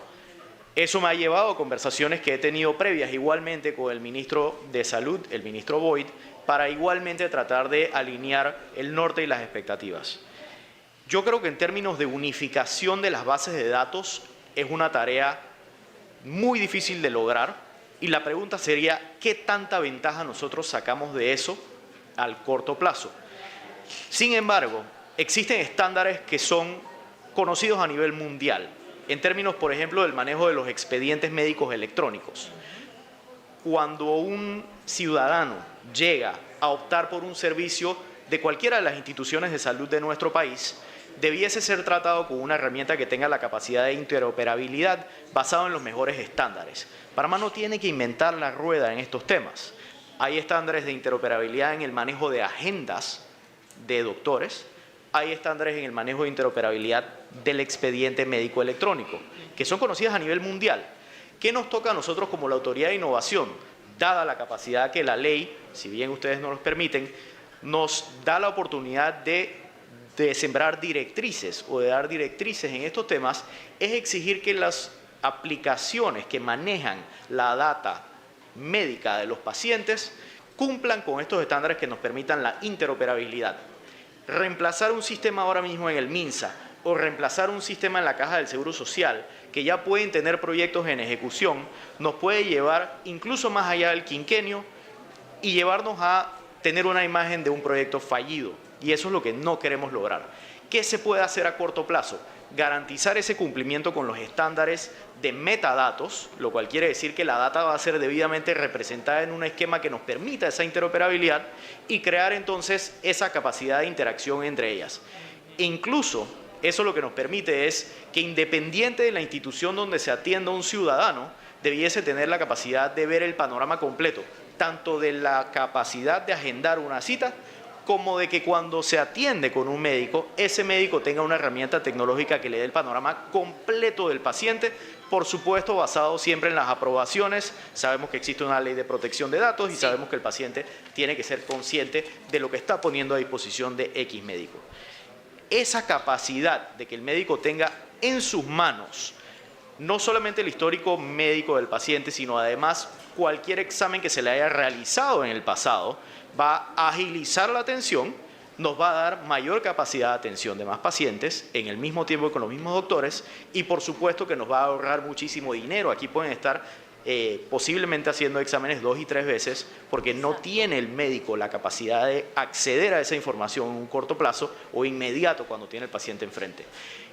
Eso me ha llevado a conversaciones que he tenido previas igualmente con el ministro de Salud, el ministro Boyd, para igualmente tratar de alinear el norte y las expectativas. Yo creo que en términos de unificación de las bases de datos es una tarea muy difícil de lograr y la pregunta sería ¿qué tanta ventaja nosotros sacamos de eso al corto plazo? Sin embargo, existen estándares que son conocidos a nivel mundial, en términos, por ejemplo, del manejo de los expedientes médicos electrónicos. Cuando un ciudadano llega a optar por un servicio de cualquiera de las instituciones de salud de nuestro país, debiese ser tratado con una herramienta que tenga la capacidad de interoperabilidad basada en los mejores estándares. Panamá no tiene que inventar la rueda en estos temas. Hay estándares de interoperabilidad en el manejo de agendas de doctores, hay estándares en el manejo de interoperabilidad del expediente médico electrónico, que son conocidas a nivel mundial. ¿Qué nos toca a nosotros como la Autoridad de Innovación? Dada la capacidad que la ley, si bien ustedes no nos permiten, nos da la oportunidad de sembrar directrices o de dar directrices en estos temas, es exigir que las aplicaciones que manejan la data médica de los pacientes cumplan con estos estándares que nos permitan la interoperabilidad. Reemplazar un sistema ahora mismo en el MINSA o reemplazar un sistema en la Caja del Seguro Social, que ya pueden tener proyectos en ejecución, nos puede llevar incluso más allá del quinquenio y llevarnos a tener una imagen de un proyecto fallido. Y eso es lo que no queremos lograr. ¿Qué se puede hacer a corto plazo? Garantizar ese cumplimiento con los estándares de metadatos, lo cual quiere decir que la data va a ser debidamente representada en un esquema que nos permita esa interoperabilidad y crear entonces esa capacidad de interacción entre ellas. E incluso eso lo que nos permite es que independiente de la institución donde se atienda un ciudadano, debiese tener la capacidad de ver el panorama completo, tanto de la capacidad de agendar una cita como de que cuando se atiende con un médico, ese médico tenga una herramienta tecnológica que le dé el panorama completo del paciente, por supuesto basado siempre en las aprobaciones. Sabemos que existe una ley de protección de datos y sabemos que el paciente tiene que ser consciente de lo que está poniendo a disposición de X médico. Esa capacidad de que el médico tenga en sus manos no solamente el histórico médico del paciente, sino además cualquier examen que se le haya realizado en el pasado, va a agilizar la atención, nos va a dar mayor capacidad de atención de más pacientes en el mismo tiempo con los mismos doctores y por supuesto que nos va a ahorrar muchísimo dinero. Aquí pueden estar posiblemente haciendo exámenes 2 y 3 veces porque no tiene el médico la capacidad de acceder a esa información en un corto plazo o inmediato cuando tiene el paciente enfrente.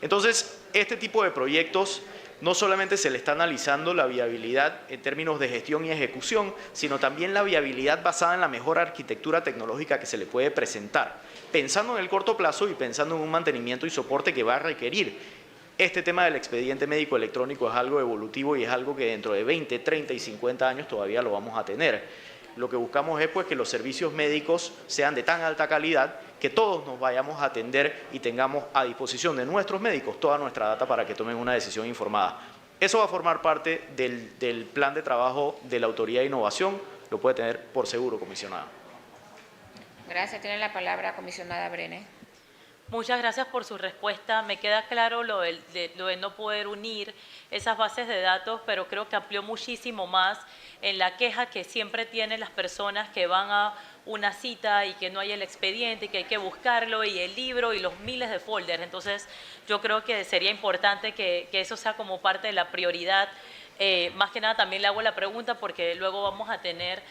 Entonces, este tipo de proyectos no solamente se le está analizando la viabilidad en términos de gestión y ejecución, sino también la viabilidad basada en la mejor arquitectura tecnológica que se le puede presentar, pensando en el corto plazo y pensando en un mantenimiento y soporte que va a requerir. Este tema del expediente médico electrónico es algo evolutivo y es algo que dentro de 20, 30 y 50 años todavía lo vamos a tener. Lo que buscamos es pues, que los servicios médicos sean de tan alta calidad que todos nos vayamos a atender y tengamos a disposición de nuestros médicos toda nuestra data para que tomen una decisión informada. Eso va a formar parte del plan de trabajo de la Autoridad de Innovación, lo puede tener por seguro, comisionada. Gracias. Tiene la palabra comisionada Brenes. Muchas gracias por su respuesta. Me queda claro lo de no poder unir esas bases de datos, pero creo que amplió muchísimo más en la queja que siempre tienen las personas que van a una cita y que no hay el expediente y que hay que buscarlo y el libro y los miles de folders. Entonces, yo creo que sería importante que eso sea como parte de la prioridad. Más que nada también le hago la pregunta porque luego vamos a tener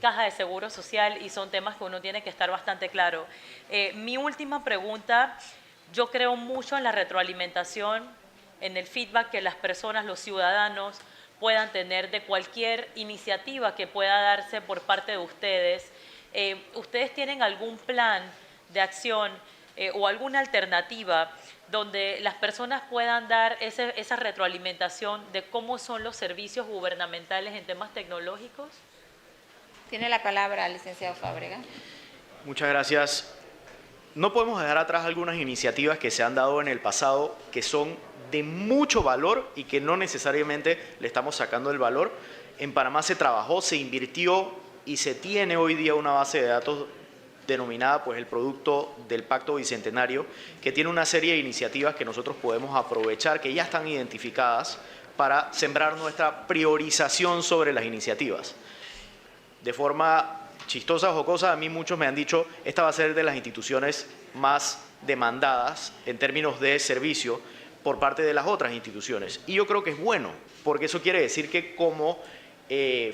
caja de seguro social y son temas que uno tiene que estar bastante claro. Mi última pregunta, yo creo mucho en la retroalimentación, en el feedback que las personas, los ciudadanos, puedan tener de cualquier iniciativa que pueda darse por parte de ustedes. ¿Ustedes tienen algún plan de acción o alguna alternativa donde las personas puedan dar esa retroalimentación de cómo son los servicios gubernamentales en temas tecnológicos? Tiene la palabra el licenciado Fábrega. Muchas gracias. No podemos dejar atrás algunas iniciativas que se han dado en el pasado que son de mucho valor y que no necesariamente le estamos sacando el valor. En Panamá se trabajó, se invirtió y se tiene hoy día una base de datos denominada pues el producto del Pacto Bicentenario, que tiene una serie de iniciativas que nosotros podemos aprovechar, que ya están identificadas para sembrar nuestra priorización sobre las iniciativas. De forma chistosa o jocosa, a mí muchos me han dicho, esta va a ser de las instituciones más demandadas en términos de servicio por parte de las otras instituciones. Y yo creo que es bueno, porque eso quiere decir que como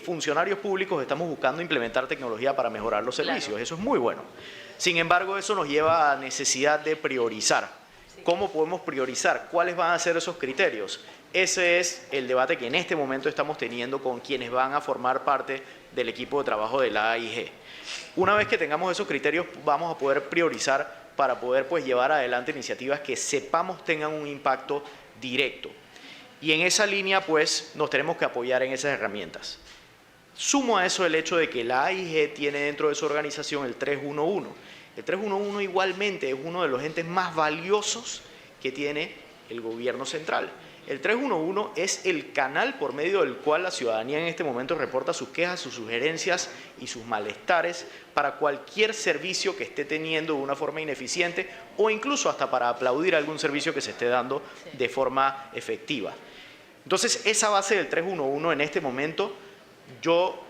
funcionarios públicos estamos buscando implementar tecnología para mejorar los servicios. Claro. Eso es muy bueno. Sin embargo, eso nos lleva a necesidad de priorizar. Sí. ¿Cómo podemos priorizar? ¿Cuáles van a ser esos criterios? Ese es el debate que en este momento estamos teniendo con quienes van a formar parte del equipo de trabajo de la AIG. Una vez que tengamos esos criterios, vamos a poder priorizar para poder pues, llevar adelante iniciativas que sepamos tengan un impacto directo. Y en esa línea, pues, nos tenemos que apoyar en esas herramientas. Sumo a eso el hecho de que la AIG tiene dentro de su organización el 311. El 311 igualmente es uno de los entes más valiosos que tiene el gobierno central. El 311 es el canal por medio del cual la ciudadanía en este momento reporta sus quejas, sus sugerencias y sus malestares para cualquier servicio que esté teniendo de una forma ineficiente o incluso hasta para aplaudir algún servicio que se esté dando de forma efectiva. Entonces, esa base del 311 en este momento, yo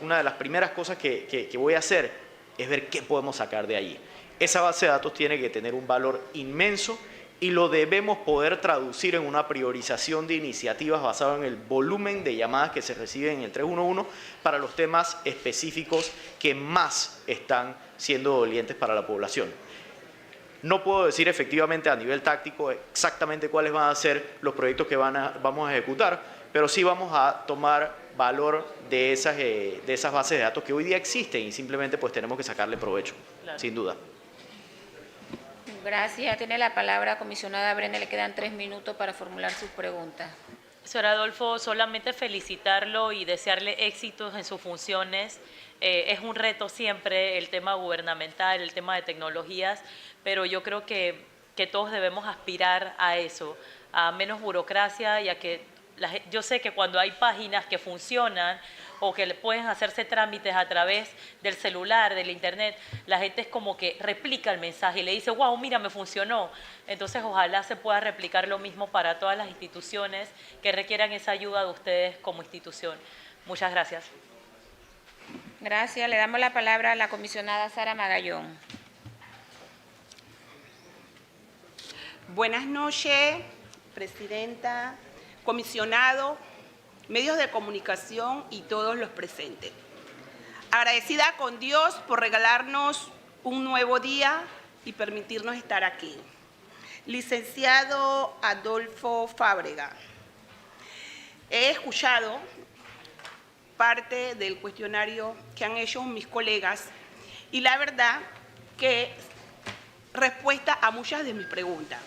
una de las primeras cosas que voy a hacer es ver qué podemos sacar de ahí. Esa base de datos tiene que tener un valor inmenso y lo debemos poder traducir en una priorización de iniciativas basada en el volumen de llamadas que se reciben en el 311 para los temas específicos que más están siendo dolientes para la población. No puedo decir efectivamente a nivel táctico exactamente cuáles van a ser los proyectos que vamos a ejecutar, pero sí vamos a tomar valor de esas bases de datos que hoy día existen y simplemente pues tenemos que sacarle provecho, claro. Sin duda. Gracias. Tiene la palabra comisionada Brenes. Le quedan 3 minutos para formular sus preguntas. Señor Adolfo, solamente felicitarlo y desearle éxitos en sus funciones. Es un reto siempre el tema gubernamental, el tema de tecnologías, pero yo creo que todos debemos aspirar a eso, a menos burocracia y a que yo sé que cuando hay páginas que funcionan o que pueden hacerse trámites a través del celular, del internet, la gente es como que replica el mensaje y le dice, wow, mira, me funcionó. Entonces, ojalá se pueda replicar lo mismo para todas las instituciones que requieran esa ayuda de ustedes como institución. Muchas gracias. Gracias. Le damos la palabra a la comisionada Sara Magallón. Buenas noches, presidenta, comisionado, medios de comunicación y todos los presentes. Agradecida con Dios por regalarnos un nuevo día y permitirnos estar aquí. Licenciado Adolfo Fábrega, he escuchado parte del cuestionario que han hecho mis colegas y la verdad que respuesta a muchas de mis preguntas.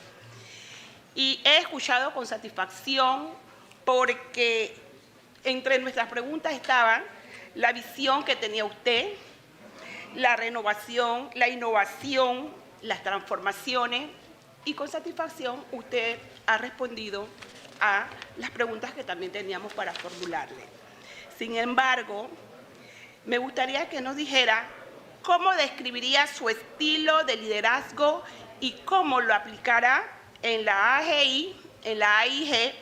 Y he escuchado con satisfacción porque entre nuestras preguntas estaban la visión que tenía usted, la renovación, la innovación, las transformaciones y con satisfacción usted ha respondido a las preguntas que también teníamos para formularle. Sin embargo, me gustaría que nos dijera cómo describiría su estilo de liderazgo y cómo lo aplicará en la AGI, en la AIG,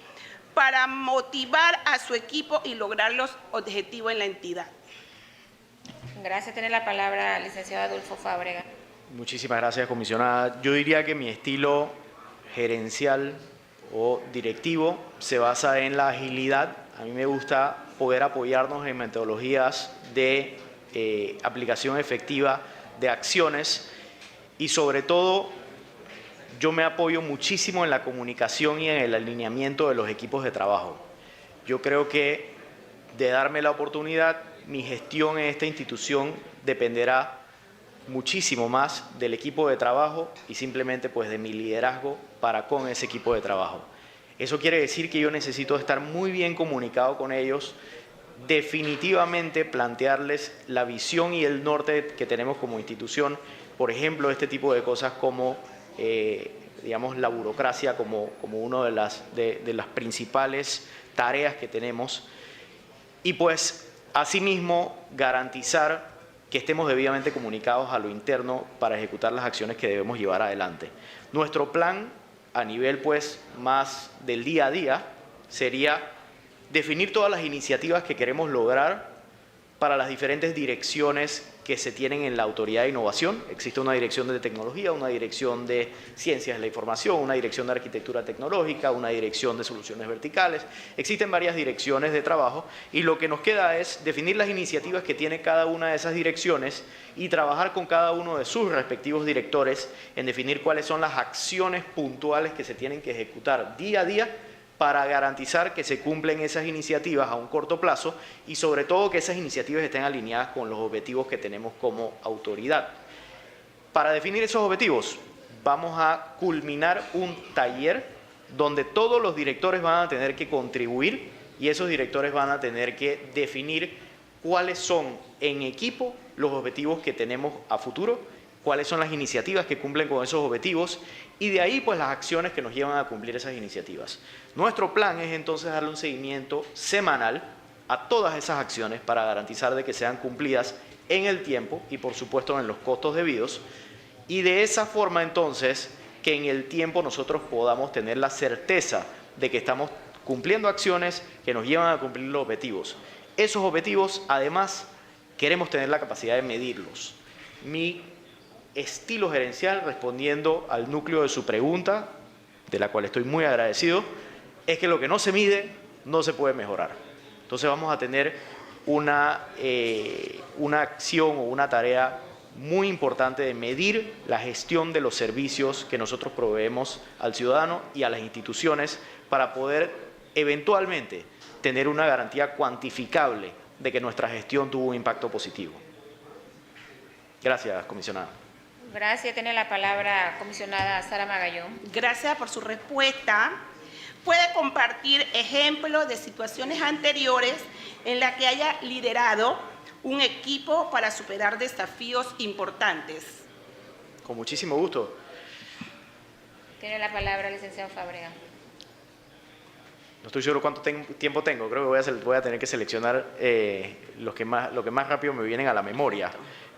para motivar a su equipo y lograr los objetivos en la entidad. Gracias. Tiene la palabra licenciado Adolfo Fábrega. Muchísimas gracias, comisionada. Yo diría que mi estilo gerencial o directivo se basa en la agilidad. A mí me gusta poder apoyarnos en metodologías de aplicación efectiva de acciones y sobre todo yo me apoyo muchísimo en la comunicación y en el alineamiento de los equipos de trabajo. Yo creo que de darme la oportunidad, mi gestión en esta institución dependerá muchísimo más del equipo de trabajo y simplemente pues de mi liderazgo para con ese equipo de trabajo. Eso quiere decir que yo necesito estar muy bien comunicado con ellos, definitivamente plantearles la visión y el norte que tenemos como institución, por ejemplo, este tipo de cosas como digamos, la burocracia como una de las principales tareas que tenemos y pues asimismo garantizar que estemos debidamente comunicados a lo interno para ejecutar las acciones que debemos llevar adelante. Nuestro plan a nivel pues más del día a día sería definir todas las iniciativas que queremos lograr para las diferentes direcciones que se tienen en la Autoridad de Innovación. Existe una dirección de tecnología, una dirección de ciencias de la información, una dirección de arquitectura tecnológica, una dirección de soluciones verticales. Existen varias direcciones de trabajo y lo que nos queda es definir las iniciativas que tiene cada una de esas direcciones y trabajar con cada uno de sus respectivos directores en definir cuáles son las acciones puntuales que se tienen que ejecutar día a día para garantizar que se cumplen esas iniciativas a un corto plazo y sobre todo que esas iniciativas estén alineadas con los objetivos que tenemos como autoridad. Para definir esos objetivos vamos a culminar un taller donde todos los directores van a tener que contribuir y esos directores van a tener que definir cuáles son en equipo los objetivos que tenemos a futuro, cuáles son las iniciativas que cumplen con esos objetivos y de ahí pues las acciones que nos llevan a cumplir esas iniciativas. Nuestro plan es entonces darle un seguimiento semanal a todas esas acciones para garantizar de que sean cumplidas en el tiempo y por supuesto en los costos debidos y de esa forma entonces que en el tiempo nosotros podamos tener la certeza de que estamos cumpliendo acciones que nos llevan a cumplir los objetivos. Esos objetivos además queremos tener la capacidad de medirlos. Mi estilo gerencial, respondiendo al núcleo de su pregunta, de la cual estoy muy agradecido, es que lo que no se mide no se puede mejorar. Entonces vamos a tener una acción o una tarea muy importante de medir la gestión de los servicios que nosotros proveemos al ciudadano y a las instituciones para poder eventualmente tener una garantía cuantificable de que nuestra gestión tuvo un impacto positivo. Gracias, comisionada. Gracias. Tiene la palabra comisionada Sara Magallón. Gracias por su respuesta. ¿Puede compartir compartir ejemplos de situaciones anteriores en las que haya liderado un equipo para superar desafíos importantes. Con muchísimo gusto. Tiene la palabra el licenciado Fábrega. No estoy seguro cuánto tiempo tengo, creo que voy a tener que seleccionar lo que más rápido me vienen a la memoria.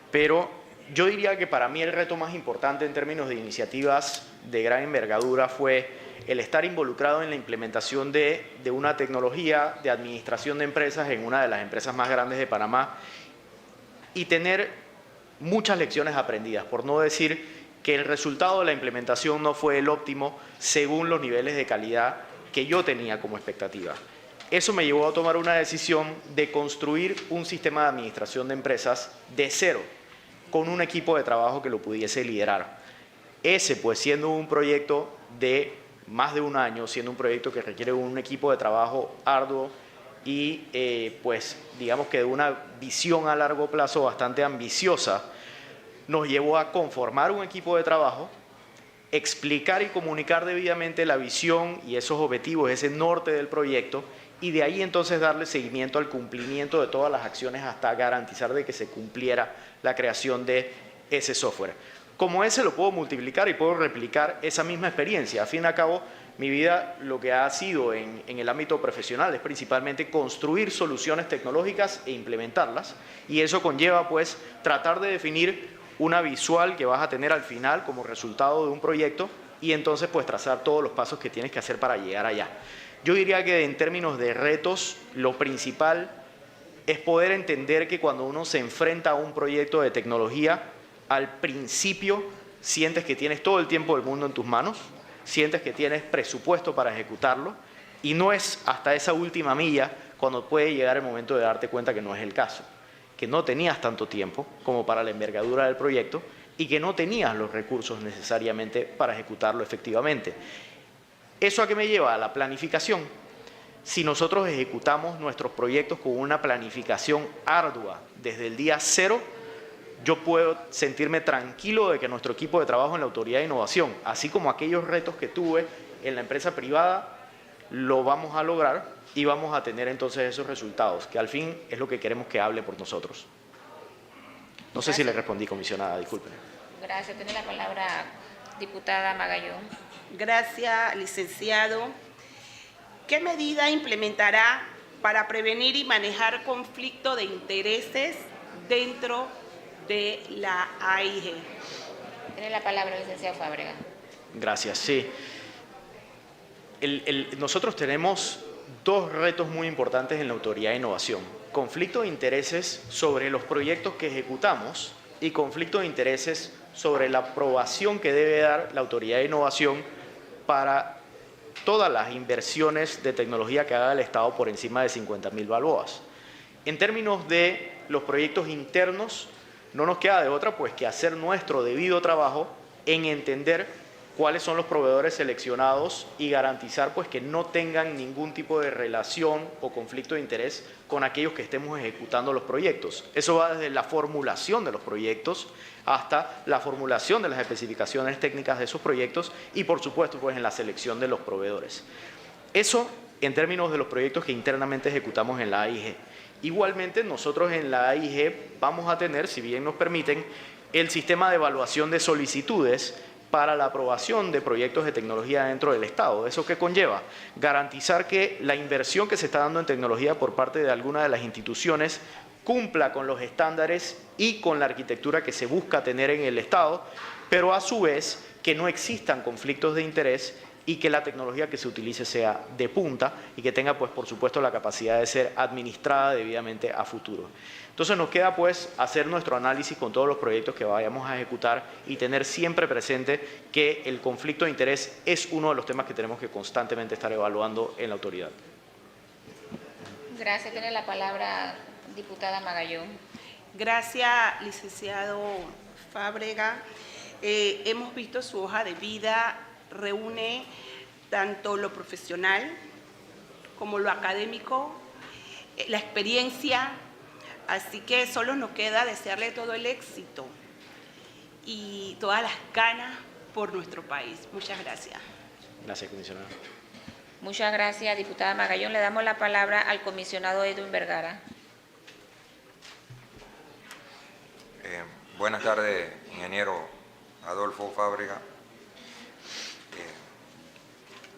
Pero yo diría que para mí el reto más importante en términos de iniciativas de gran envergadura fue el estar involucrado en la implementación de una tecnología de administración de empresas en una de las empresas más grandes de Panamá y tener muchas lecciones aprendidas, por no decir que el resultado de la implementación no fue el óptimo según los niveles de calidad que yo tenía como expectativa. Eso me llevó a tomar una decisión de construir un sistema de administración de empresas de cero, con un equipo de trabajo que lo pudiese liderar. Ese, pues, siendo un proyecto de más de un año, siendo un proyecto que requiere un equipo de trabajo arduo y, pues, digamos que de una visión a largo plazo bastante ambiciosa, nos llevó a conformar un equipo de trabajo, explicar y comunicar debidamente la visión y esos objetivos, ese norte del proyecto, y de ahí entonces darle seguimiento al cumplimiento de todas las acciones hasta garantizar de que se cumpliera la creación de ese software. Como ese lo puedo multiplicar y puedo replicar esa misma experiencia. Al fin y al cabo, mi vida lo que ha sido en el ámbito profesional es principalmente construir soluciones tecnológicas e implementarlas, y eso conlleva pues tratar de definir una visual que vas a tener al final como resultado de un proyecto y entonces pues trazar todos los pasos que tienes que hacer para llegar allá. Yo diría que en términos de retos, lo principal es poder entender que cuando uno se enfrenta a un proyecto de tecnología, al principio sientes que tienes todo el tiempo del mundo en tus manos, sientes que tienes presupuesto para ejecutarlo y no es hasta esa última milla cuando puede llegar el momento de darte cuenta que no es el caso, que no tenías tanto tiempo como para la envergadura del proyecto y que no tenías los recursos necesariamente para ejecutarlo efectivamente. ¿Eso a qué me lleva? A la planificación. Si nosotros ejecutamos nuestros proyectos con una planificación ardua desde el día cero, yo puedo sentirme tranquilo de que nuestro equipo de trabajo en la Autoridad de Innovación, así como aquellos retos que tuve en la empresa privada, lo vamos a lograr y vamos a tener entonces esos resultados, que al fin es lo que queremos que hable por nosotros. No sé si le respondí, comisionada, disculpen. Gracias. Tiene la palabra diputada Magallón. Gracias, licenciado. ¿Qué medida implementará para prevenir y manejar conflicto de intereses dentro de la AIG? Tiene la palabra el licenciado Fábrega. Gracias, sí. Nosotros tenemos dos retos muy importantes en la Autoridad de Innovación. Conflicto de intereses sobre los proyectos que ejecutamos y conflicto de intereses sobre la aprobación que debe dar la Autoridad de Innovación para todas las inversiones de tecnología que haga el Estado por encima de 50.000 balboas. En términos de los proyectos internos, no nos queda de otra pues que hacer nuestro debido trabajo en entender cuáles son los proveedores seleccionados y garantizar pues que no tengan ningún tipo de relación o conflicto de interés con aquellos que estemos ejecutando los proyectos. Eso va desde la formulación de los proyectos hasta la formulación de las especificaciones técnicas de esos proyectos y por supuesto pues en la selección de los proveedores. Eso en términos de los proyectos que internamente ejecutamos en la AIG. Igualmente nosotros en la AIG vamos a tener, si bien nos permiten, el sistema de evaluación de solicitudes para la aprobación de proyectos de tecnología dentro del Estado. ¿Eso qué conlleva? Garantizar que la inversión que se está dando en tecnología por parte de alguna de las instituciones cumpla con los estándares y con la arquitectura que se busca tener en el Estado, pero a su vez que no existan conflictos de interés y que la tecnología que se utilice sea de punta y que tenga, pues, por supuesto, la capacidad de ser administrada debidamente a futuro. Entonces nos queda pues hacer nuestro análisis con todos los proyectos que vayamos a ejecutar y tener siempre presente que el conflicto de interés es uno de los temas que tenemos que constantemente estar evaluando en la autoridad. Gracias. Tiene la palabra diputada Magallón. Gracias, licenciado Fábrega. Hemos visto su hoja de vida, reúne tanto lo profesional como lo académico, la experiencia. Así que solo nos queda desearle todo el éxito y todas las ganas por nuestro país. Muchas gracias. Gracias, comisionada. Muchas gracias, diputada Magallón. Le damos la palabra al comisionado Edwin Vergara. Buenas tardes, ingeniero Adolfo Fábrega.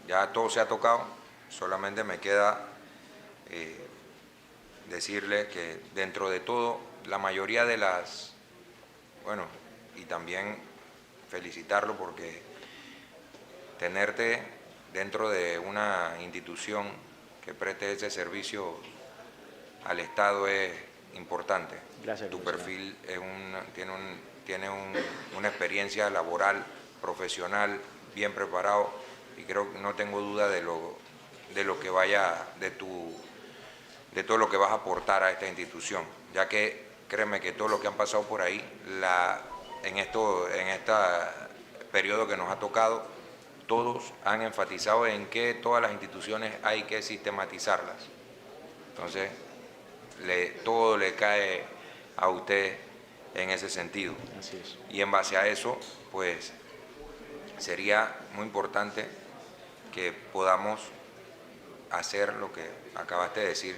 Ya todo se ha tocado, solamente me queda decirle que dentro de todo, la mayoría de las, bueno, y también felicitarlo porque tenerte dentro de una institución que preste ese servicio al Estado es importante. Gracias, tu profesor. perfil es tiene una experiencia laboral, profesional, bien preparado, y creo que no tengo duda de lo que vaya, de todo lo que vas a aportar a esta institución, ya que créeme que todo lo que han pasado por ahí, en este periodo que nos ha tocado, todos han enfatizado en que todas las instituciones hay que sistematizarlas. Entonces, todo le cae a usted en ese sentido. Así es. Y en base a eso, pues, sería muy importante que podamos hacer lo que acabaste de decir,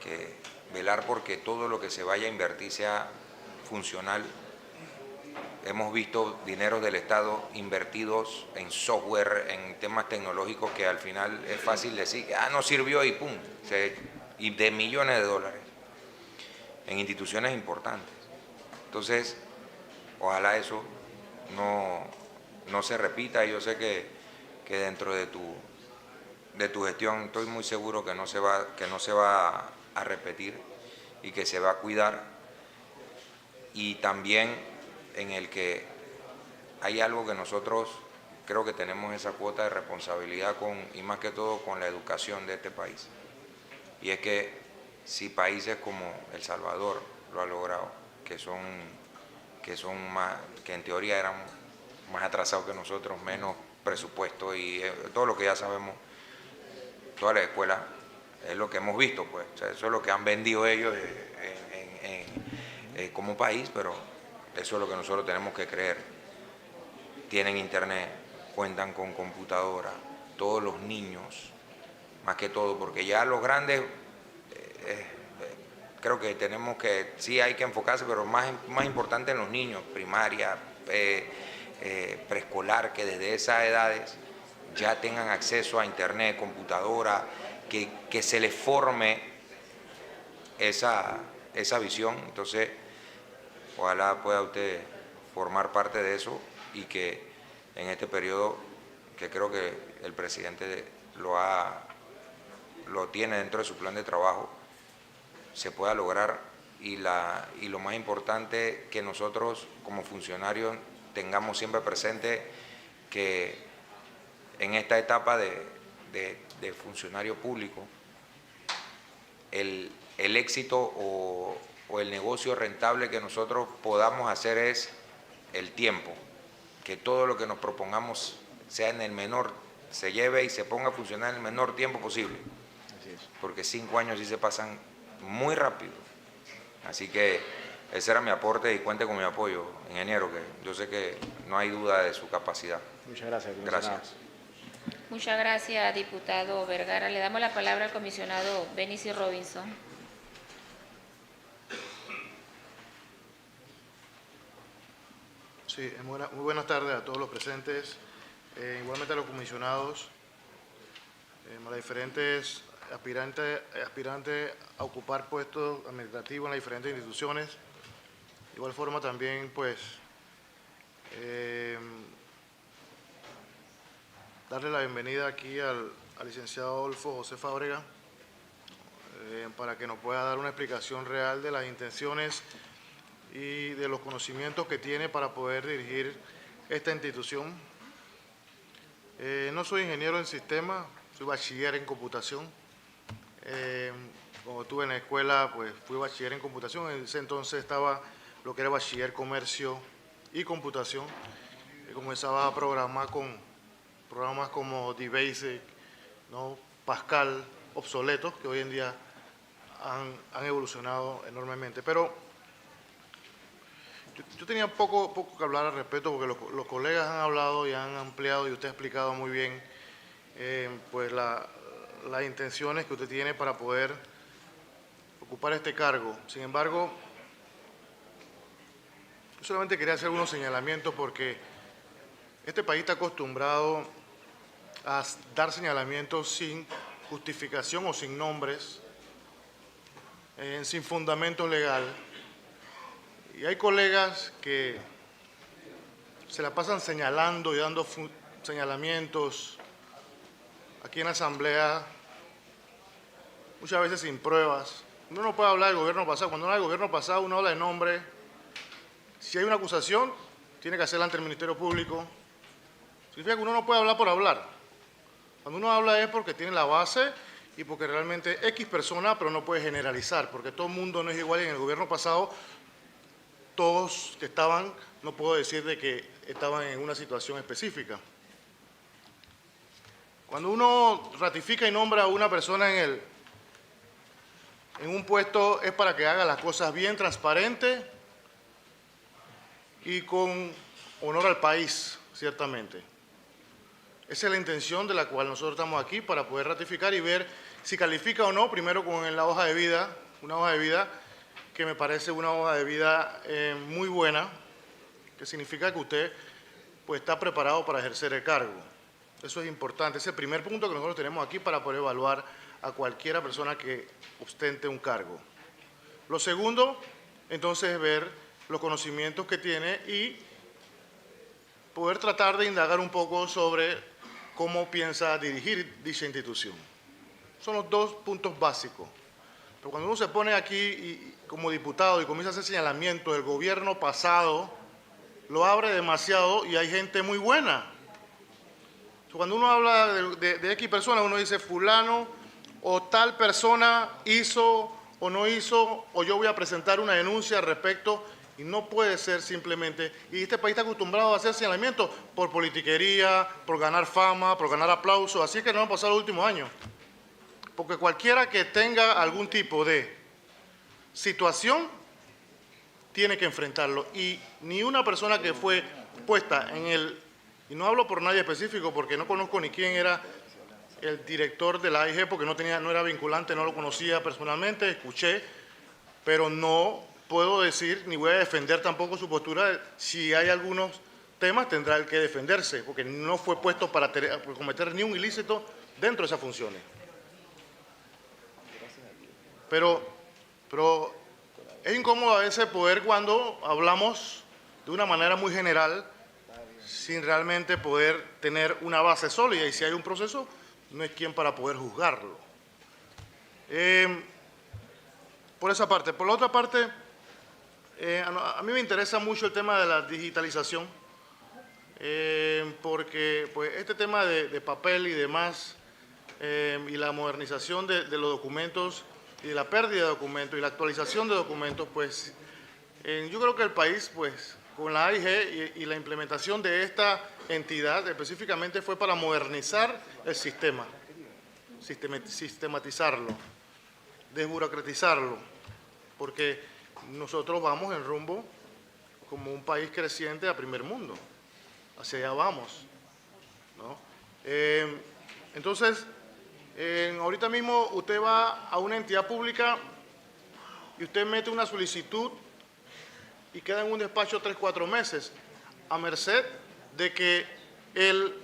que velar porque todo lo que se vaya a invertir sea funcional. Hemos visto dineros del Estado invertidos en software, en temas tecnológicos que al final es fácil decir, no sirvió y pum, y de millones de dólares en instituciones importantes. Entonces, ojalá eso no se repita. Yo sé que dentro de tu gestión estoy muy seguro que no se va a repetir y que se va a cuidar. Y también en el que hay algo que nosotros creo que tenemos esa cuota de responsabilidad y más que todo con la educación de este país. Y es que si países como El Salvador lo ha logrado, que en teoría eran más atrasados que nosotros, menos presupuesto y todo lo que ya sabemos, todas las escuelas, es lo que hemos visto, pues, o sea, eso es lo que han vendido ellos como país, pero eso es lo que nosotros tenemos que creer. Tienen internet, cuentan con computadora, todos los niños, más que todo, porque ya los grandes, creo que sí hay que enfocarse, pero más importante en los niños, primaria, preescolar, que desde esas edades ya tengan acceso a internet, computadora, que se les forme esa visión. Entonces, ojalá pueda usted formar parte de eso y que en este periodo, que creo que el presidente lo tiene dentro de su plan de trabajo, se pueda lograr y lo más importante, que nosotros como funcionarios tengamos siempre presente que en esta etapa de funcionario público, el éxito o el negocio rentable que nosotros podamos hacer es el tiempo, que todo lo que nos propongamos sea se lleve y se ponga a funcionar en el menor tiempo posible. Así es. Porque 5 años sí se pasan muy rápido. Así que ese era mi aporte y cuente con mi apoyo, ingeniero, que yo sé que no hay duda de su capacidad. Muchas gracias. Gracias. Muchas gracias, diputado Vergara. Le damos la palabra al comisionado Benicio Robinson. Sí, muy buenas tardes a todos los presentes, igualmente a los comisionados, a los diferentes aspirantes a ocupar puestos administrativos en las diferentes instituciones. De igual forma también, pues, darle la bienvenida aquí al licenciado Adolfo José Fábrega para que nos pueda dar una explicación real de las intenciones y de los conocimientos que tiene para poder dirigir esta institución. No soy ingeniero en sistema, soy bachiller en computación. Cuando estuve en la escuela, pues fui bachiller en computación. En ese entonces estaba lo que era bachiller comercio y computación. Y comenzaba a programar con programas como DBasic, ¿no? Pascal, obsoletos, que hoy en día han evolucionado enormemente. Pero yo tenía poco que hablar al respecto, porque los colegas han hablado y han ampliado y usted ha explicado muy bien pues las intenciones que usted tiene para poder ocupar este cargo. Sin embargo, yo solamente quería hacer unos señalamientos porque este país está acostumbrado a dar señalamientos sin justificación o sin nombres, sin fundamento legal. Y hay colegas que se la pasan señalando y dando señalamientos aquí en la Asamblea, muchas veces sin pruebas. Uno no puede hablar del gobierno pasado. Cuando uno habla del gobierno pasado, uno habla de nombre. Si hay una acusación, tiene que hacerla ante el Ministerio Público. Significa que uno no puede hablar por hablar. Cuando uno habla es porque tiene la base y porque realmente X persona, pero no puede generalizar, porque todo el mundo no es igual. Y en el gobierno pasado, todos que estaban, no puedo decir de que estaban en una situación específica. Cuando uno ratifica y nombra a una persona en un puesto es para que haga las cosas bien, transparente y con honor al país, ciertamente. Esa es la intención de la cual nosotros estamos aquí, para poder ratificar y ver si califica o no, primero con la hoja de vida, una hoja de vida que me parece una hoja de vida muy buena, que significa que usted pues, está preparado para ejercer el cargo. Eso es importante, ese es el primer punto que nosotros tenemos aquí para poder evaluar a cualquiera persona que ostente un cargo. Lo segundo, entonces, es ver los conocimientos que tiene y poder tratar de indagar un poco sobre cómo piensa dirigir dicha institución. Son los dos puntos básicos. Pero cuando uno se pone aquí como diputado y comienza a hacer señalamientos del gobierno pasado, lo abre demasiado y hay gente muy buena. Cuando uno habla de X personas, uno dice fulano o tal persona hizo o no hizo, o yo voy a presentar una denuncia al respecto, y no puede ser simplemente. Y este país está acostumbrado a hacer señalamientos por politiquería, por ganar fama, por ganar aplausos, así que no han pasado los últimos años. Porque cualquiera que tenga algún tipo de situación tiene que enfrentarlo. Y ni una persona que fue puesta en y no hablo por nadie específico porque no conozco ni quién era el director de la AIG, porque no era vinculante, no lo conocía personalmente, escuché, pero no puedo decir ni voy a defender tampoco su postura. Si hay algunos temas tendrá él que defenderse, porque no fue puesto para cometer ni un ilícito dentro de esas funciones. Pero es incómodo a veces poder, cuando hablamos de una manera muy general, sin realmente poder tener una base sólida, y si hay un proceso, no es quien para poder juzgarlo. Por esa parte. Por la otra parte, a mí me interesa mucho el tema de la digitalización, porque pues, este tema de papel y demás, y la modernización de los documentos, y de la pérdida de documentos, y la actualización de documentos, pues yo creo que el país, pues, con la AIG y la implementación de esta entidad específicamente fue para modernizar el sistema, sistematizarlo, desburocratizarlo, porque nosotros vamos en rumbo como un país creciente a primer mundo, hacia allá vamos, ¿no? Entonces, ahorita mismo usted va a una entidad pública y usted mete una solicitud y queda en un despacho 3 o 4 meses, a merced de que el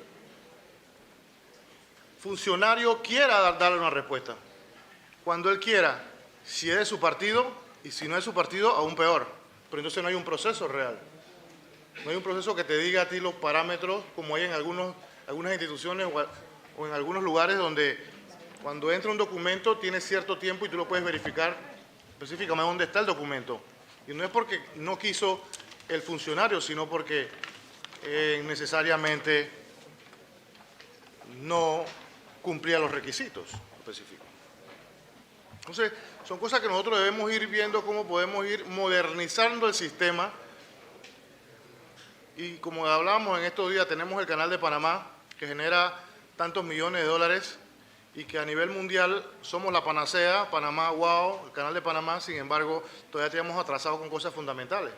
funcionario quiera darle una respuesta. Cuando él quiera, si es de su partido, y si no es su partido, aún peor. Pero entonces no hay un proceso real. No hay un proceso que te diga a ti los parámetros, como hay en algunas instituciones o en algunos lugares donde cuando entra un documento tiene cierto tiempo y tú lo puedes verificar específicamente dónde está el documento. Y no es porque no quiso el funcionario, sino porque necesariamente no cumplía los requisitos específicos. Entonces, son cosas que nosotros debemos ir viendo cómo podemos ir modernizando el sistema. Y como hablábamos en estos días, tenemos el Canal de Panamá, que genera tantos millones de dólares y que a nivel mundial somos la panacea, Panamá, wow, el Canal de Panamá. Sin embargo, todavía tenemos atrasados con cosas fundamentales,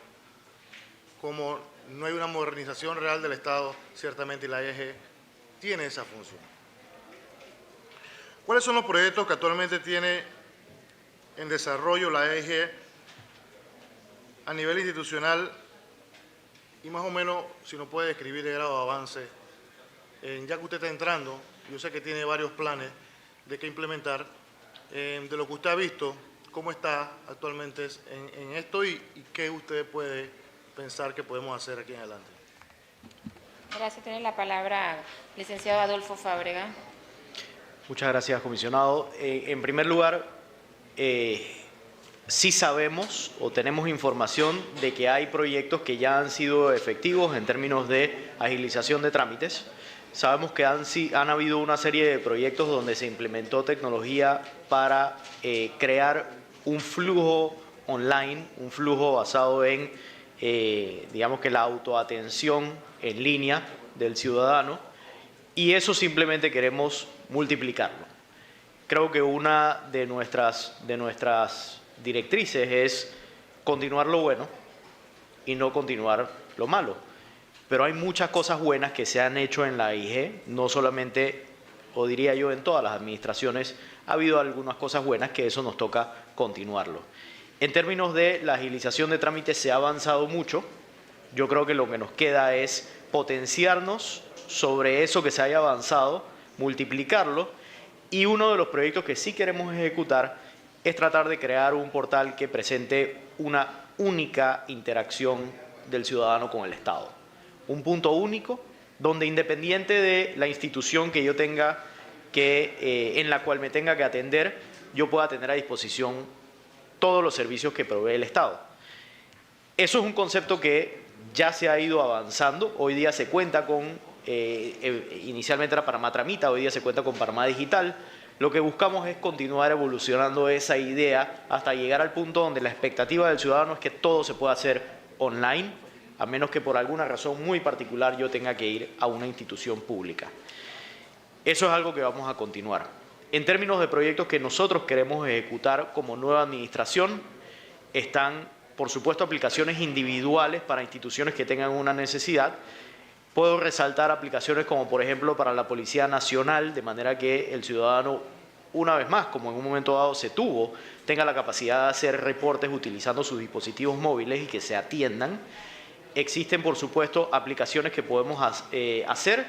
como no hay una modernización real del Estado, ciertamente, y la AIG tiene esa función. ¿Cuáles son los proyectos que actualmente tiene en desarrollo la AIG a nivel institucional y más o menos si nos puede describir el grado de avance? Ya que usted está entrando, yo sé que tiene varios planes de qué implementar, de lo que usted ha visto, ¿cómo está actualmente en esto y qué usted puede pensar que podemos hacer aquí en adelante? Gracias. Tiene la palabra licenciado Adolfo Fábrega. Muchas gracias, comisionado. En primer lugar, sí sabemos o tenemos información de que hay proyectos que ya han sido efectivos en términos de agilización de trámites. Sabemos que han habido una serie de proyectos donde se implementó tecnología para crear un flujo online, un flujo basado en, digamos que la autoatención en línea del ciudadano, y eso simplemente queremos multiplicarlo. Creo que una de nuestras directrices es continuar lo bueno y no continuar lo malo. Pero hay muchas cosas buenas que se han hecho en la AIG, no solamente, o diría yo, en todas las administraciones, ha habido algunas cosas buenas que eso nos toca continuarlo. En términos de la agilización de trámites se ha avanzado mucho. Yo creo que lo que nos queda es potenciarnos sobre eso que se haya avanzado, multiplicarlo, y uno de los proyectos que sí queremos ejecutar es tratar de crear un portal que presente una única interacción del ciudadano con el Estado. Un punto único donde, independiente de la institución que yo tenga en la cual me tenga que atender, yo pueda tener a disposición todos los servicios que provee el Estado. Eso es un concepto que ya se ha ido avanzando. Hoy día se cuenta con, inicialmente era Panamá Tramita, hoy día se cuenta con Panamá Digital. Lo que buscamos es continuar evolucionando esa idea hasta llegar al punto donde la expectativa del ciudadano es que todo se pueda hacer online, a menos que por alguna razón muy particular yo tenga que ir a una institución pública. Eso es algo que vamos a continuar. En términos de proyectos que nosotros queremos ejecutar como nueva administración, están, por supuesto, aplicaciones individuales para instituciones que tengan una necesidad. Puedo resaltar aplicaciones como, por ejemplo, para la Policía Nacional, de manera que el ciudadano, una vez más, como en un momento dado se tuvo, tenga la capacidad de hacer reportes utilizando sus dispositivos móviles y que se atiendan. Existen, por supuesto, aplicaciones que podemos hacer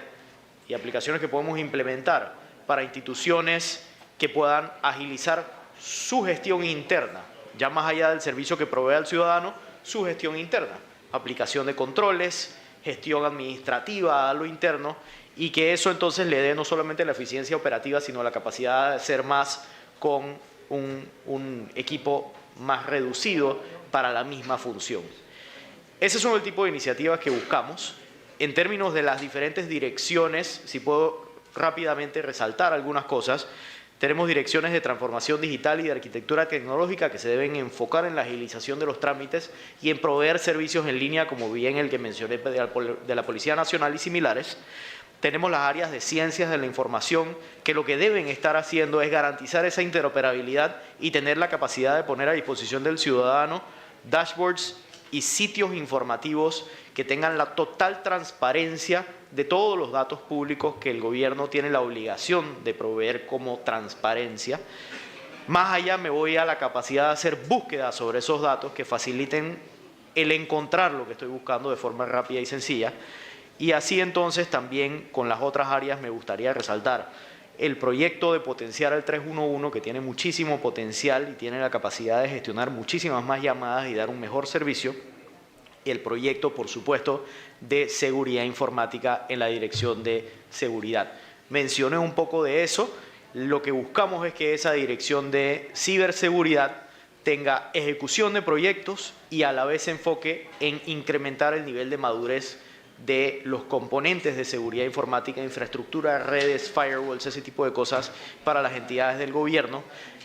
y aplicaciones que podemos implementar para instituciones que puedan agilizar su gestión interna, ya más allá del servicio que provee al ciudadano, su gestión interna, aplicación de controles, gestión administrativa a lo interno, y que eso entonces le dé no solamente la eficiencia operativa, sino la capacidad de hacer más con un equipo más reducido para la misma función. Ese son el tipo de iniciativas que buscamos. En términos de las diferentes direcciones, si puedo rápidamente resaltar algunas cosas, tenemos direcciones de transformación digital y de arquitectura tecnológica que se deben enfocar en la agilización de los trámites y en proveer servicios en línea, como bien el que mencioné de la Policía Nacional y similares. Tenemos las áreas de ciencias de la información, que lo que deben estar haciendo es garantizar esa interoperabilidad y tener la capacidad de poner a disposición del ciudadano dashboards y sitios informativos que tengan la total transparencia de todos los datos públicos que el gobierno tiene la obligación de proveer como transparencia. Más allá me voy a la capacidad de hacer búsquedas sobre esos datos que faciliten el encontrar lo que estoy buscando de forma rápida y sencilla. Y así entonces también con las otras áreas me gustaría resaltar el proyecto de potenciar el 311, que tiene muchísimo potencial y tiene la capacidad de gestionar muchísimas más llamadas y dar un mejor servicio. Y el proyecto, por supuesto, de seguridad informática en la Dirección de Seguridad. Mencioné un poco de eso. Lo que buscamos es que esa Dirección de Ciberseguridad tenga ejecución de proyectos y a la vez se enfoque en incrementar el nivel de madurez de los componentes de seguridad informática, infraestructura, redes, firewalls, ese tipo de cosas para las entidades del gobierno,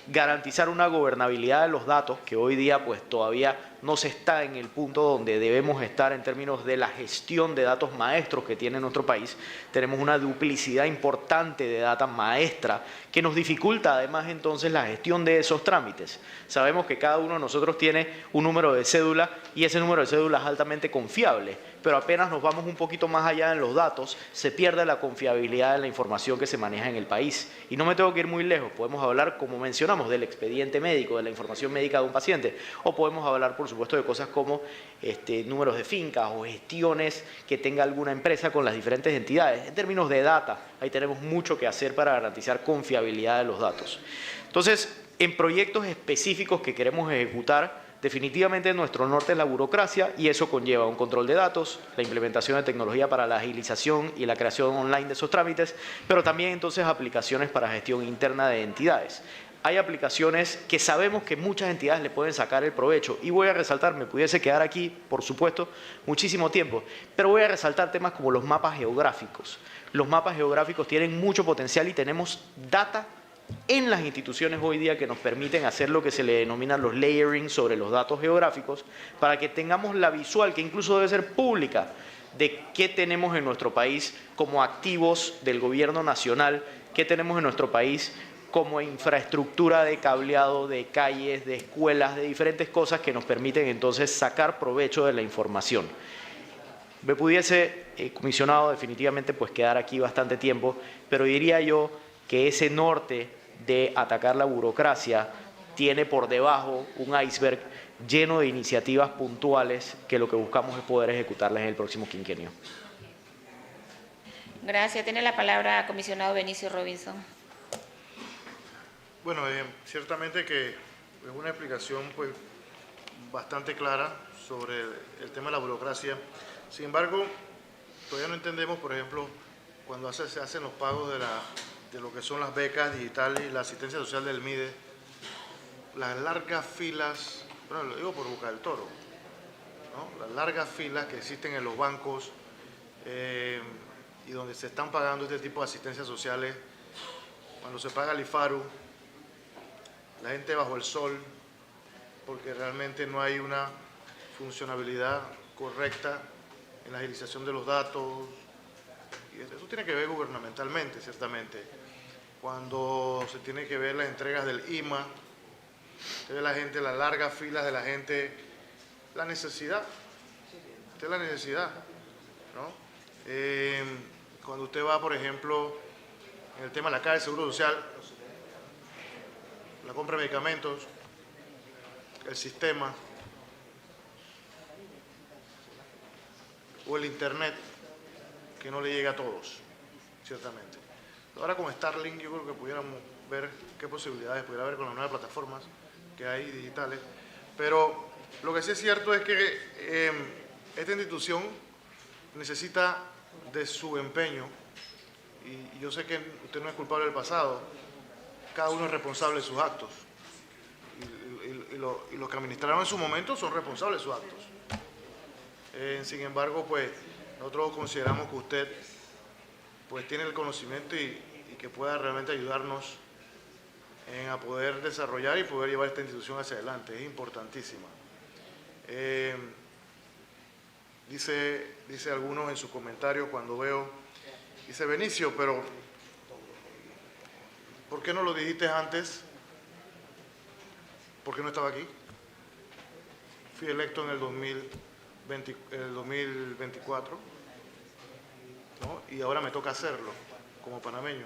garantizar una gobernabilidad de los datos que hoy día pues todavía no se está en el punto donde debemos estar en términos de la gestión de datos maestros que tiene nuestro país. Tenemos una duplicidad importante de data maestra que nos dificulta además entonces la gestión de esos trámites. Sabemos que cada uno de nosotros tiene un número de cédula y ese número de cédula es altamente confiable, pero apenas nos vamos un poquito más allá en los datos, se pierde la confiabilidad de la información que se maneja en el país. Y no me tengo que ir muy lejos, podemos hablar, como mencionamos, del expediente médico, de la información médica de un paciente, o podemos hablar, por supuesto, de cosas como números de fincas o gestiones que tenga alguna empresa con las diferentes entidades. En términos de data, ahí tenemos mucho que hacer para garantizar confiabilidad de los datos. Entonces, en proyectos específicos que queremos ejecutar, definitivamente nuestro norte es la burocracia y eso conlleva un control de datos, la implementación de tecnología para la agilización y la creación online de esos trámites, pero también entonces aplicaciones para gestión interna de entidades. Hay aplicaciones que sabemos que muchas entidades le pueden sacar el provecho y voy a resaltar, me pudiese quedar aquí, por supuesto, muchísimo tiempo, pero voy a resaltar temas como los mapas geográficos. Los mapas geográficos tienen mucho potencial y tenemos data en las instituciones hoy día que nos permiten hacer lo que se le denomina los layering sobre los datos geográficos para que tengamos la visual, que incluso debe ser pública, de qué tenemos en nuestro país como activos del gobierno nacional, qué tenemos en nuestro país como infraestructura de cableado, de calles, de escuelas, de diferentes cosas que nos permiten entonces sacar provecho de la información. Me pudiese, comisionado, definitivamente pues quedar aquí bastante tiempo, pero diría yo que ese norte de atacar la burocracia tiene por debajo un iceberg lleno de iniciativas puntuales que lo que buscamos es poder ejecutarlas en el próximo quinquenio. Gracias. Tiene la palabra comisionado Benicio Robinson. Bueno, ciertamente que es una explicación pues, bastante clara sobre el tema de la burocracia. Sin embargo, todavía no entendemos, por ejemplo, cuando se hacen los pagos de lo que son las becas digitales y la asistencia social del MIDE, las largas filas, bueno, lo digo por Boca del Toro, ¿no? Las largas filas que existen en los bancos y donde se están pagando este tipo de asistencias sociales, cuando se paga el IFARU, la gente bajo el sol, porque realmente no hay una funcionabilidad correcta en la agilización de los datos, y eso tiene que ver gubernamentalmente, ciertamente. Cuando se tiene que ver las entregas del IMA, se ve la gente, las largas filas de la gente, la necesidad, ¿no? Cuando usted va, por ejemplo, en el tema de la Caja de Seguro Social, la compra de medicamentos, el sistema o el internet que no le llega a todos, ciertamente. Ahora con Starlink yo creo que pudiéramos ver qué posibilidades pudiera haber con las nuevas plataformas que hay digitales, pero lo que sí es cierto es que esta institución necesita de su empeño y yo sé que usted no es culpable del pasado, cada uno es responsable de sus actos y los que administraron en su momento son responsables de sus actos. Sin embargo, pues nosotros consideramos que usted pues tiene el conocimiento y que pueda realmente ayudarnos a poder desarrollar y poder llevar esta institución hacia adelante. Es importantísima. Dice algunos en sus comentarios cuando veo, dice Benicio, pero ¿por qué no lo dijiste antes? ¿Por qué no estaba aquí? Fui electo en el 2024, ¿no? Y ahora me toca hacerlo como panameño.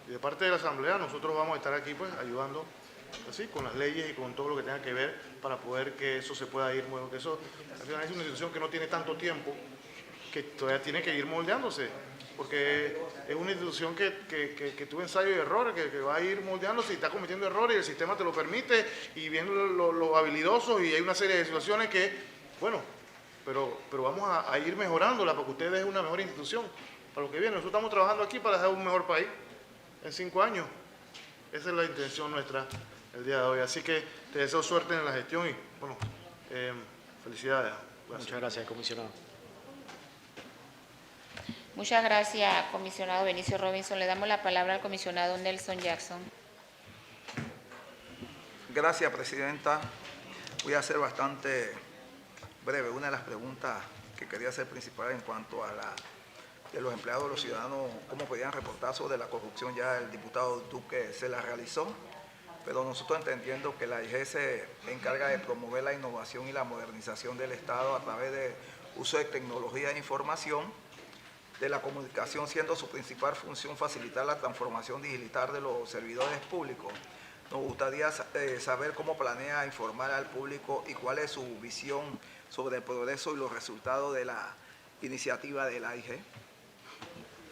Y de parte de la Asamblea nosotros vamos a estar aquí pues ayudando así con las leyes y con todo lo que tenga que ver para poder que eso se pueda ir moviendo. Que eso al final es una institución que no tiene tanto tiempo, que todavía tiene que ir moldeándose, porque es una institución que tuvo ensayo y error, que va a ir moldeándose y está cometiendo errores y el sistema te lo permite y viendo los habilidosos y hay una serie de situaciones que, bueno, pero vamos a ir mejorándola porque ustedes es una mejor institución para lo que viene. Nosotros estamos trabajando aquí para dejar un mejor país en 5 años. Esa es la intención nuestra el día de hoy. Así que te deseo suerte en la gestión y, bueno, felicidades. Gracias. Muchas gracias, comisionado. Muchas gracias, comisionado Benicio Robinson. Le damos la palabra al comisionado Nelson Jackson. Gracias, presidenta. Voy a ser bastante breve. Una de las preguntas que quería hacer principal en cuanto a de los empleados, los ciudadanos, cómo podían reportar sobre la corrupción, ya el diputado Duque se la realizó, pero nosotros entendiendo que la AIG se encarga de promover la innovación y la modernización del Estado a través del uso de tecnología e información, de la comunicación siendo su principal función facilitar la transformación digital de los servidores públicos. Nos gustaría saber cómo planea informar al público y cuál es su visión sobre el progreso y los resultados de la iniciativa de la AIG.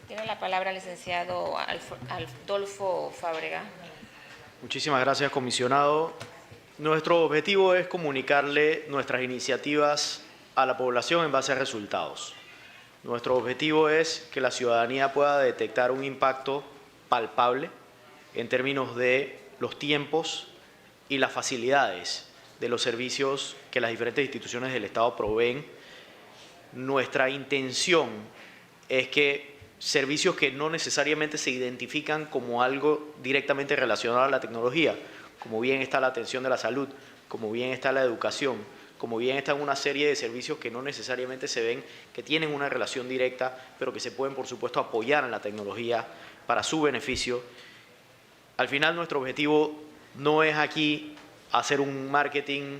Tiene la palabra el licenciado Adolfo Fábrega. Muchísimas gracias, comisionado. Nuestro objetivo es comunicarle nuestras iniciativas a la población en base a resultados. Nuestro objetivo es que la ciudadanía pueda detectar un impacto palpable en términos de los tiempos y las facilidades de los servicios que las diferentes instituciones del Estado proveen. Nuestra intención es que servicios que no necesariamente se identifican como algo directamente relacionado a la tecnología, como bien está la atención de la salud, como bien está la educación, como bien están una serie de servicios que no necesariamente se ven, que tienen una relación directa, pero que se pueden, por supuesto, apoyar en la tecnología para su beneficio. Al final, nuestro objetivo no es aquí hacer un marketing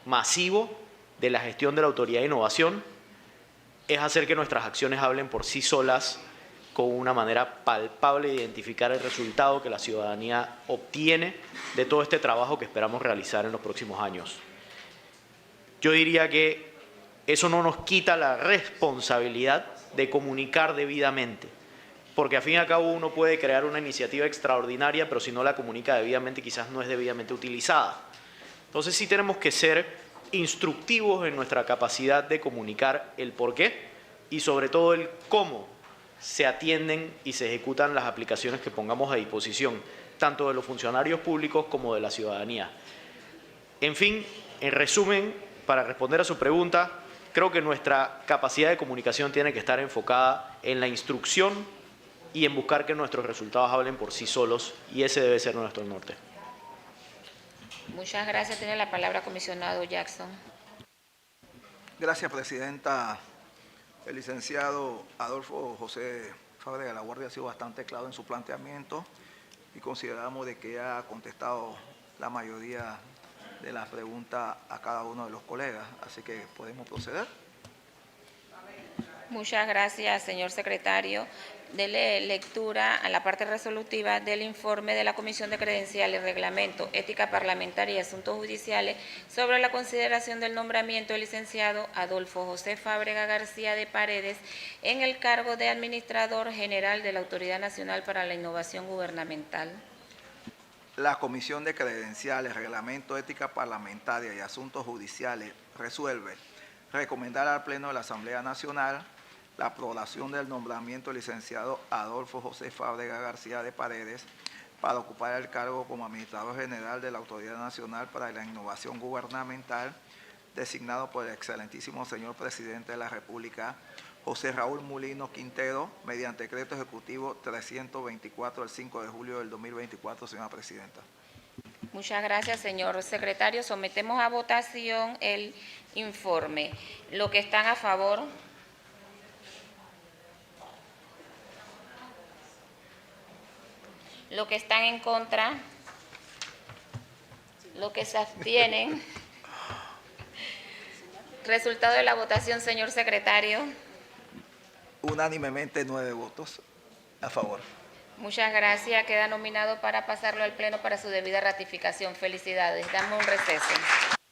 masivo de la gestión de la Autoridad de Innovación, es hacer que nuestras acciones hablen por sí solas con una manera palpable de identificar el resultado que la ciudadanía obtiene de todo este trabajo que esperamos realizar en los próximos años. Yo diría que eso no nos quita la responsabilidad de comunicar debidamente, porque al fin y al cabo uno puede crear una iniciativa extraordinaria, pero si no la comunica debidamente quizás no es debidamente utilizada. Entonces sí tenemos que ser instructivos en nuestra capacidad de comunicar el por qué y sobre todo el cómo se atienden y se ejecutan las aplicaciones que pongamos a disposición, tanto de los funcionarios públicos como de la ciudadanía. En fin, en resumen, para responder a su pregunta, creo que nuestra capacidad de comunicación tiene que estar enfocada en la instrucción y en buscar que nuestros resultados hablen por sí solos, y ese debe ser nuestro norte. Muchas gracias. Tiene la palabra comisionado Jackson. Gracias, presidenta. El licenciado Adolfo José Fábrega de la Guardia ha sido bastante claro en su planteamiento y consideramos de que ha contestado la mayoría de las preguntas a cada uno de los colegas, así que podemos proceder. Muchas gracias, señor secretario. Dele lectura a la parte resolutiva del informe de la Comisión de Credenciales, Reglamento, Ética Parlamentaria y Asuntos Judiciales sobre la consideración del nombramiento del licenciado Adolfo José Fábrega García de Paredes en el cargo de Administrador General de la Autoridad Nacional para la Innovación Gubernamental. La Comisión de Credenciales, Reglamento, Ética Parlamentaria y Asuntos Judiciales resuelve recomendar al Pleno de la Asamblea Nacional la aprobación del nombramiento del licenciado Adolfo José Fábrega García de Paredes para ocupar el cargo como Administrador General de la Autoridad Nacional para la Innovación Gubernamental, designado por el excelentísimo señor Presidente de la República, José Raúl Mulino Quintero, mediante decreto ejecutivo 324 del 5 de julio del 2024, señora Presidenta. Muchas gracias, señor secretario. Sometemos a votación el informe. Los que están a favor. Los que están en contra. Los que se abstienen. Resultado de la votación, señor secretario. Unánimemente 9 votos a favor. Muchas gracias. Queda nominado para pasarlo al Pleno para su debida ratificación. Felicidades. Damos un receso.